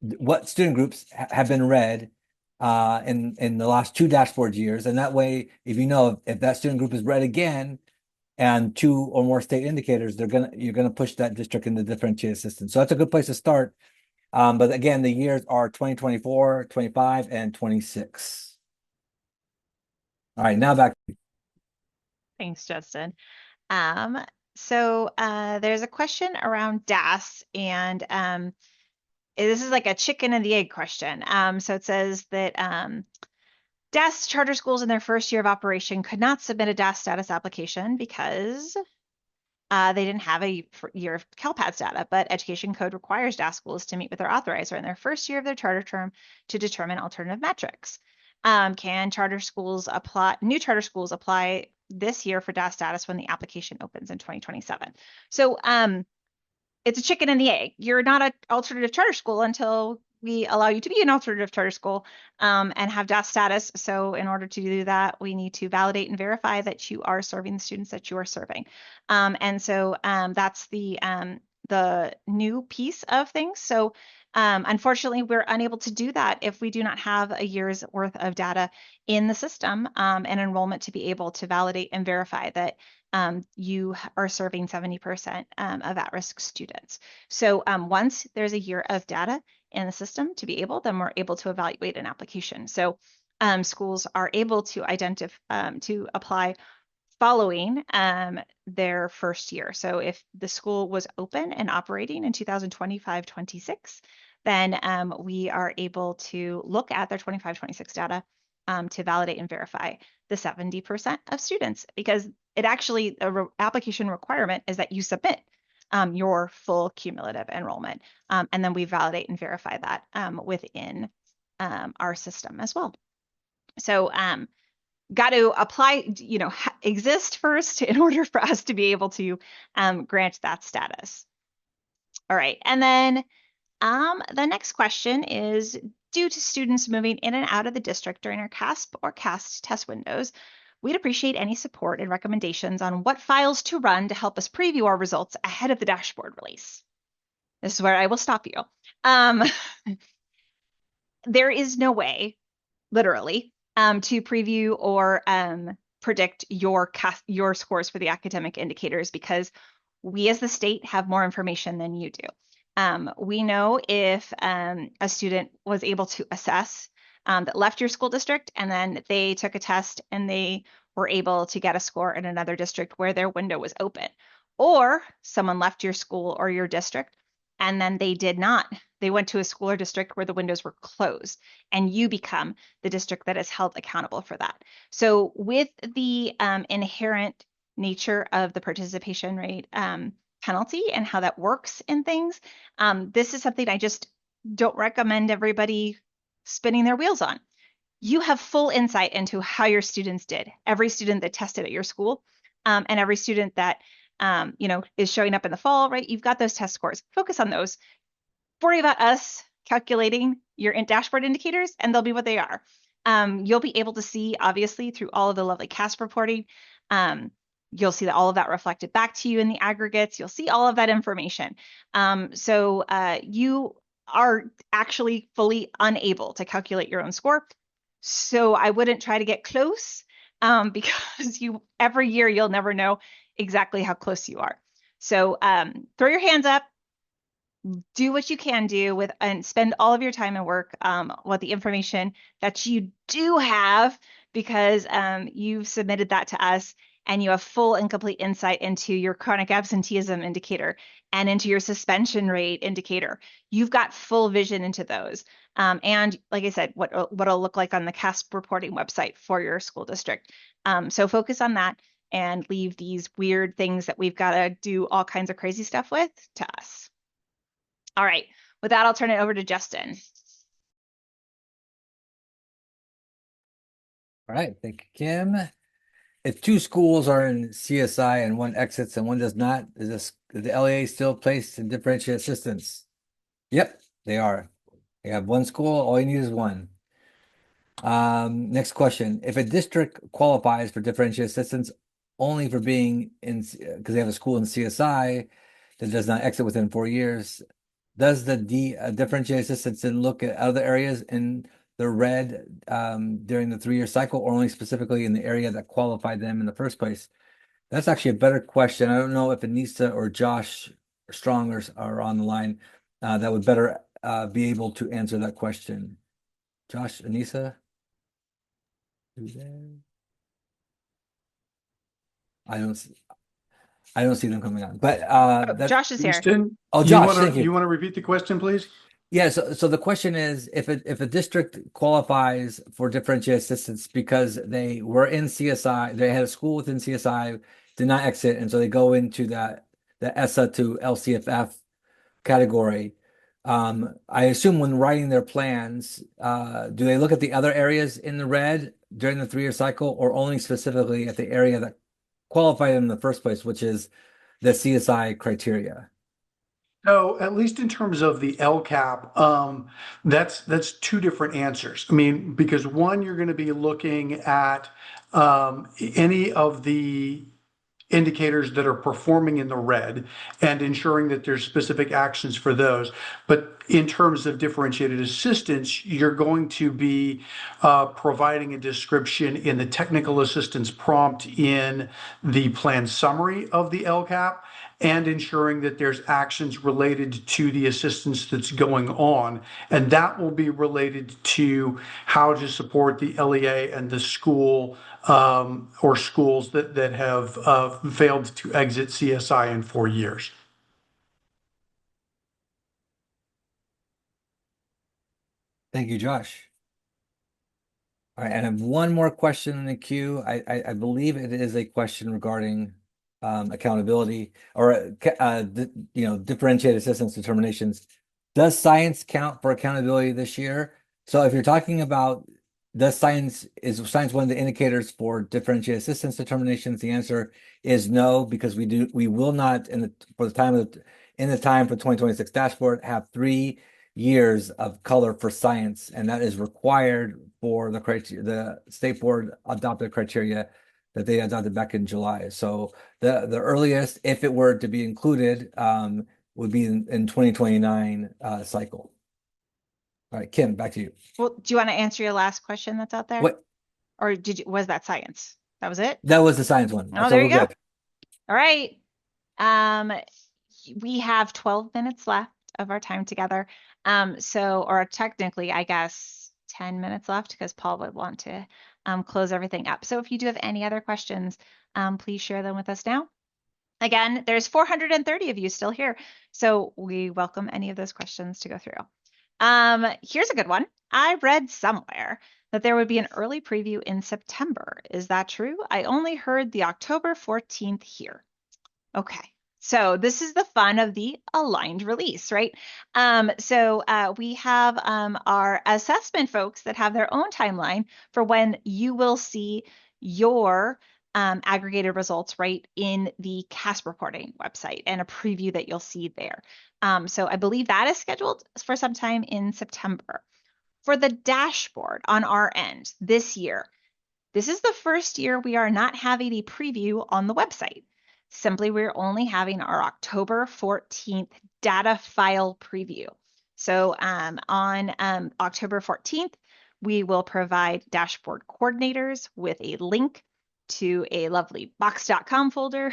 what student groups have been read in the last 2 dashboard years. And that way, if you know if that student group is red again and 2 or more state indicators, you're gonna push that district into differentiated assistance. So that's a good place to start. But again, the years are 2024, 25, and 26. All right, now back. Thanks, Justin. There's a question around DAS, and this is like a chicken and the egg question. So it says that DAS charter schools in their first year of operation could not submit a DAS status application because they didn't have a year of CalPADS data, but Education Code requires DAS schools to meet with their authorizer in their first year of their charter term to determine alternative metrics. Can new charter schools apply this year for DAS status when the application opens in 2027? So it's a chicken and the egg. You're not an alternative charter school until we allow you to be an alternative charter school and have DAS status. So in order to do that, we need to validate and verify that you are serving the students that you are serving. That's the new piece of things. So unfortunately, we're unable to do that if we do not have a year's worth of data in the system and enrollment to be able to validate and verify that you are serving 70% of at-risk students. So once there's a year of data in the system then we're able to evaluate an application. So schools are able to to apply following their first year. So if the school was open and operating in 2025-26, then we are able to look at their 25-26 data to validate and verify the 70% of students, because it actually, application requirement is that you submit your full cumulative enrollment, and then we validate and verify that within our system as well. So got to apply, exist first in order for us to be able to grant that status. All right, and then the next question is, due to students moving in and out of the district during our CAASPP or CAST test windows, we'd appreciate any support and recommendations on what files to run to help us preview our results ahead of the dashboard release. This is where I will stop you. There is no way, literally, to preview or predict your scores for the academic indicators because we as the state have more information than you do. We know if a student was able to assess that left your school district and then they took a test and they were able to get a score in another district where their window was open, or someone left your school or your district and then they did not. They went to a school or district where the windows were closed, and you become the district that is held accountable for that. So with the inherent nature of the participation rate penalty and how that works in things, this is something I just don't recommend everybody spinning their wheels on. You have full insight into how your students did. Every student that tested at your school and every student that is showing up in the fall, right? You've got those test scores. Focus on those. Worry about us calculating your dashboard indicators, and they'll be what they are. You'll be able to see, obviously, through all of the lovely CAASPP reporting. You'll see all of that reflected back to you in the aggregates. You'll see all of that information. So you are actually fully unable to calculate your own score. So I wouldn't try to get close because every year you'll never know exactly how close you are. So throw your hands up, do what you can do and spend all of your time and work with the information that you do have, because you've submitted that to us and you have full and complete insight into your chronic absenteeism indicator and into your suspension rate indicator. You've got full vision into those. And like I said, what it'll look like on the CAASPP reporting website for your school district. So focus on that and leave these weird things that we've got to do all kinds of crazy stuff with to us. All right, with that, I'll turn it over to Justin. All right, thank you, Kim. If two schools are in CSI and one exits and one does not, is the LEA still placed in differentiated assistance? Yep, they are. You have one school, all you need is one. Next question. If a district qualifies for differentiated assistance only for being in, because they have a school in CSI that does not exit within 4 years, does the differentiated assistance then look at other areas in the red during the 3-year cycle, or only specifically in the area that qualified them in the first place? That's actually a better question. I don't know if Anissa or Josh Strong are on the line that would better be able to answer that question. Josh, Anissa? I don't see them coming on, but Josh is here. Houston, Oh, Josh, thank you you. want to repeat the question, please? Yeah, so the question is, if a district qualifies for differentiated assistance because they were in CSI, they had a school within CSI, did not exit, and so they go into the ESSA to LCFF category. I assume when writing their plans, do they look at the other areas in the red during the 3-year cycle, or only specifically at the area that qualified them in the first place, which is the CSI criteria? So at least in terms of the LCAP, that's two different answers. I mean, because one, you're going to be looking at any of the indicators that are performing in the red and ensuring that there's specific actions for those. But in terms of differentiated assistance, you're going to be providing a description in the technical assistance prompt in the plan summary of the LCAP, and ensuring that there's actions related to the assistance that's going on. And that will be related to how to support the LEA and the school or schools that have failed to exit CSI in 4 years. Thank you, Josh. All right, and I have one more question in the queue. I believe it is a question regarding accountability or differentiated assistance determinations. Does science count for accountability this year? So if you're talking about is science one of the indicators for differentiated assistance determinations? The answer is no, because we will not in the time for 2026 dashboard have 3 years of color for science, and that is required for the state board adopted criteria that they adopted back in July. So the earliest, if it were to be included, would be in 2029 cycle. All right, Kim, back to you. Well, do you want to answer your last question that's out there? What? Or was that science? That was it? That was the science one. Oh, So there we're you go. good. All right. We have 12 minutes left of our time together. Or technically, I guess 10 minutes left because Paul would want to close everything up. So if you do have any other questions, please share them with us now. Again, there's 430 of you still here, so we welcome any of those questions to go through. Here's a good one. I read somewhere that there would be an early preview in September. Is that true? I only heard the October 14th here. Okay. So this is the fun of the aligned release, right? We have our assessment folks that have their own timeline for when you will see your aggregated results right in the CAASPP reporting website and a preview that you'll see there. So I believe that is scheduled for sometime in September. For the dashboard on our end this year, this is the first year we are not having a preview on the website. Simply, we're only having our October 14th data file preview. So on October 14th, we will provide dashboard coordinators with a link to a lovely box.com folder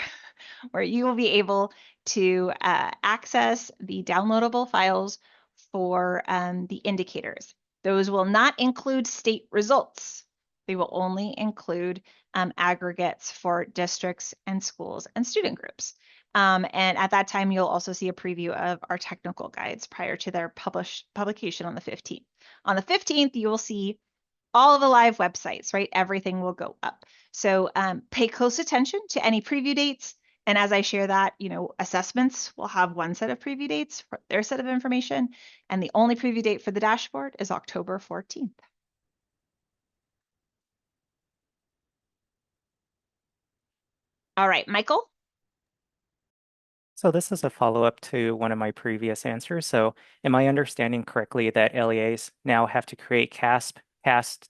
where you will be able to access the downloadable files for the indicators. Those will not include state results. They will only include aggregates for districts and schools and student groups. And at that time, you'll also see a preview of our technical guides prior to their publication on the 15th. On the 15th, you will see all of the live websites, right? Everything will go up. So pay close attention to any preview dates. And as I share that, assessments will have one set of preview dates for their set of information. And the only preview date for the dashboard is October 14th. All right, Michael. So this is a follow-up to one of my previous answers. So am I understanding correctly that LEAs now have to create CAASPP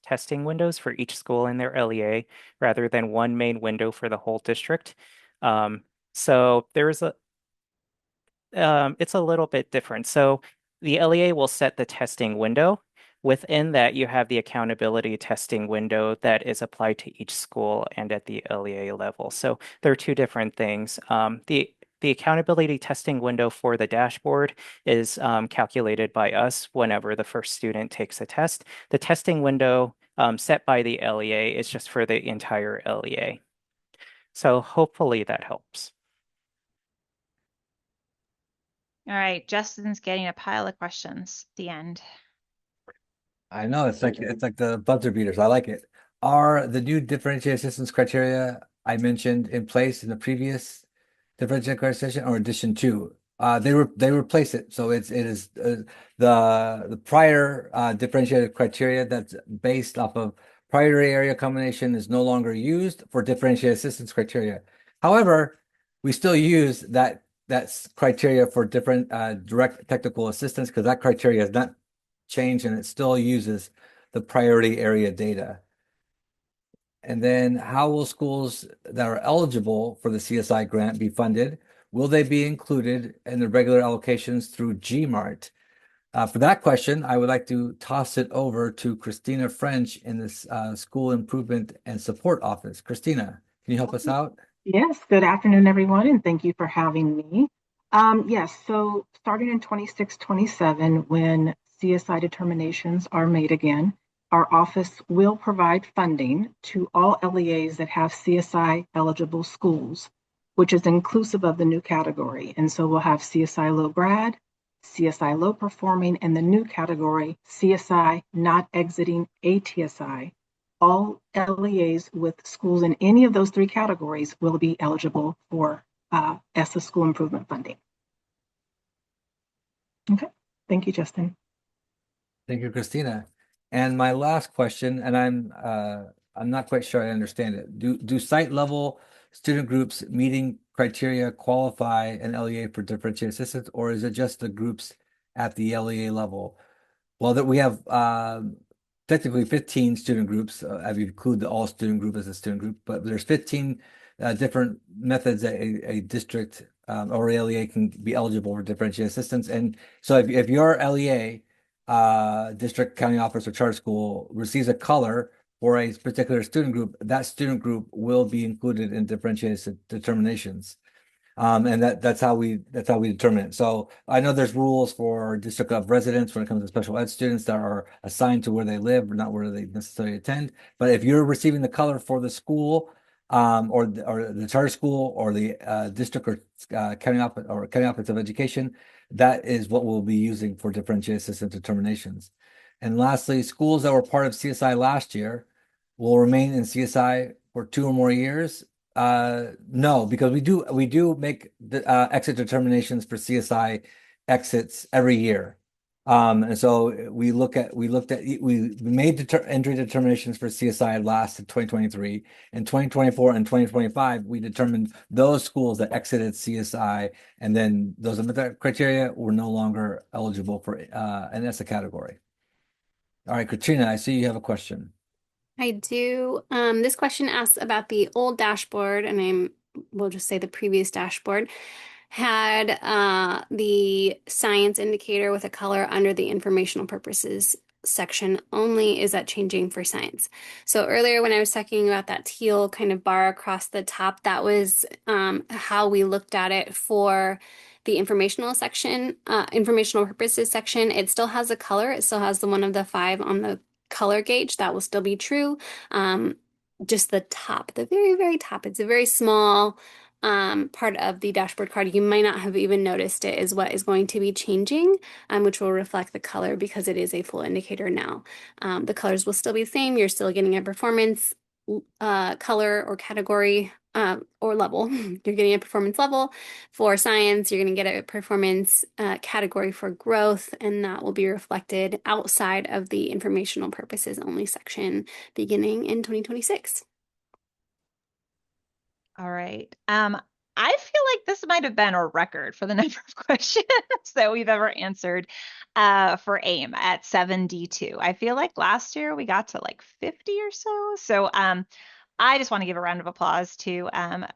testing windows for each school in their LEA rather than one main window for the whole district? So there's it's a little bit different. So the LEA will set the testing window. Within that, you have the accountability testing window that is applied to each school and at the LEA level. So there are two different things. The accountability testing window for the dashboard is calculated by us whenever the first student takes a test. The testing window set by the LEA is just for the entire LEA. So hopefully that helps. All right, Justin's getting a pile of questions at the end. I know it's like the buzzer beaters. I like it. Are the new differentiated assistance criteria I mentioned in place in the previous differentiated criteria session or addition to? They replace it. So it is the prior differentiated criteria that's based off of priority area combination is no longer used for differentiated assistance criteria. However, we still use that's criteria for different direct technical assistance because that criteria has not changed and it still uses the priority area data. And then how will schools that are eligible for the CSI grant be funded? Will they be included in the regular allocations through GMART? For that question, I would like to toss it over to Christina French in this School Improvement and Support Office. Christina, can you help us out? Yes, good afternoon, everyone, and thank you for having me. Yes, so starting in 26-27, when CSI determinations are made again, our office will provide funding to all LEAs that have CSI eligible schools, which is inclusive of the new category. And so we'll have CSI low grad, CSI low performing, and the new category, CSI not exiting ATSI. All LEAs with schools in any of those three categories will be eligible for ESSA school improvement funding. Okay, thank you, Justin. Thank you, Christina. And my last question, and I'm not quite sure I understand it. Do site level student groups meeting criteria qualify an LEA for differentiated assistance, or is it just the groups at the LEA level? Well, that we have technically 15 student groups, if you include the all student group as a student group, but there's 15 different methods that a district or LEA can be eligible for differentiated assistance. And so if your LEA, district, county office, or charter school receives a color for a particular student group, that student group will be included in differentiated determinations. And that's how we determine it. So I know there's rules for district of residence when it comes to special ed students that are assigned to where they live, or not where they necessarily attend. But if you're receiving the color for the school, or the charter school, or the district or county office of education, that is what we'll be using for differentiated assistance determinations. And lastly, schools that were part of CSI last year will remain in CSI for 2 or more years. No, because we do make the exit determinations for CSI exits every year. And so we made entry determinations for CSI last in 2023. In 2024 and 2025, we determined those schools that exited CSI, and then those criteria were no longer eligible for an ESSA category. All right, Katrina, I see you have a question. I do. This question asks about the old dashboard, and we'll just say the previous dashboard had the science indicator with a color under the informational purposes section only. Is that changing for science? So earlier when I was talking about that teal kind of bar across the top, that was how we looked at it for the informational section, informational purposes section. It still has a color. It still has the one of the 5 on the color gauge. That will still be true. Just the top, the very, very top. It's a very small part of the dashboard card. You might not have even noticed it is what is going to be changing, which will reflect the color because it is a full indicator now. The colors will still be the same. You're still getting a performance color or category or level. You're getting a performance level for science. You're going to get a performance category for growth, and that will be reflected outside of the informational purposes only section beginning in 2026. All right. I feel like this might have been a record for the number of questions that we've ever answered for AIM at 7D2. I feel like last year we got to like 50 or so. So I just want to give a round of applause to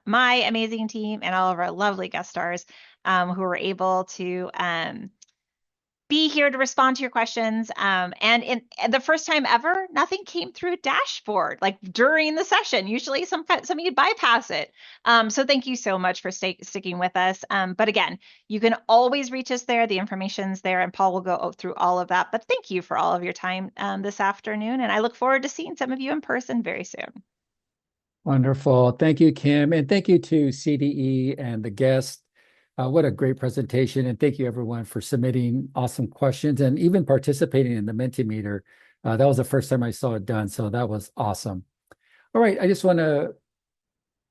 my amazing team and all of our lovely guest stars who were able to be here to respond to your questions. And the first time ever, nothing came through dashboard like during the session. Usually some you bypass it. So thank you so much for sticking with us. But again, you can always reach us there. The information's there, and Paul will go through all of that. But thank you for all of your time this afternoon. And I look forward to seeing some of you in person very soon. Wonderful. Thank you, Kim. And thank you to CDE and the guests. What a great presentation. And thank you, everyone, for submitting awesome questions and even participating in the Mentimeter. That was the first time I saw it done, so that was awesome. All right, I just want to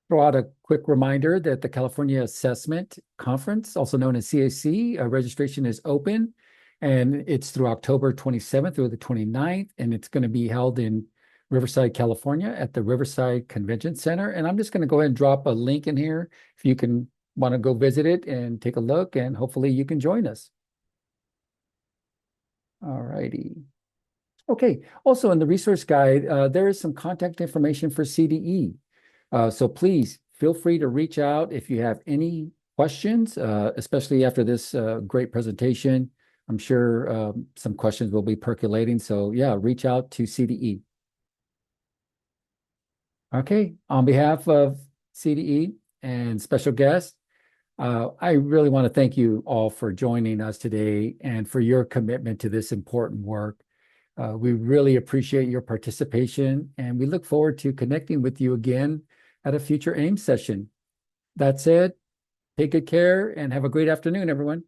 throw out a quick reminder that the California Assessment Conference, also known as CAC, registration is open, and it's through October 27th through the 29th, and it's going to be held in Riverside, California at the Riverside Convention Center. And I'm just going to go ahead and drop a link in here if you can want to go visit it and take a look, and hopefully you can join us. All righty. Okay, also in the resource guide, there is some contact information for CDE. So please feel free to reach out if you have any questions, especially after this great presentation. I'm sure some questions will be percolating. So yeah, reach out to CDE. Okay, on behalf of CDE and special guests, I really want to thank you all for joining us today and for your commitment to this important work. We really appreciate your participation, and we look forward to connecting with you again at a future AIM session. That said, take good care and have a great afternoon, everyone.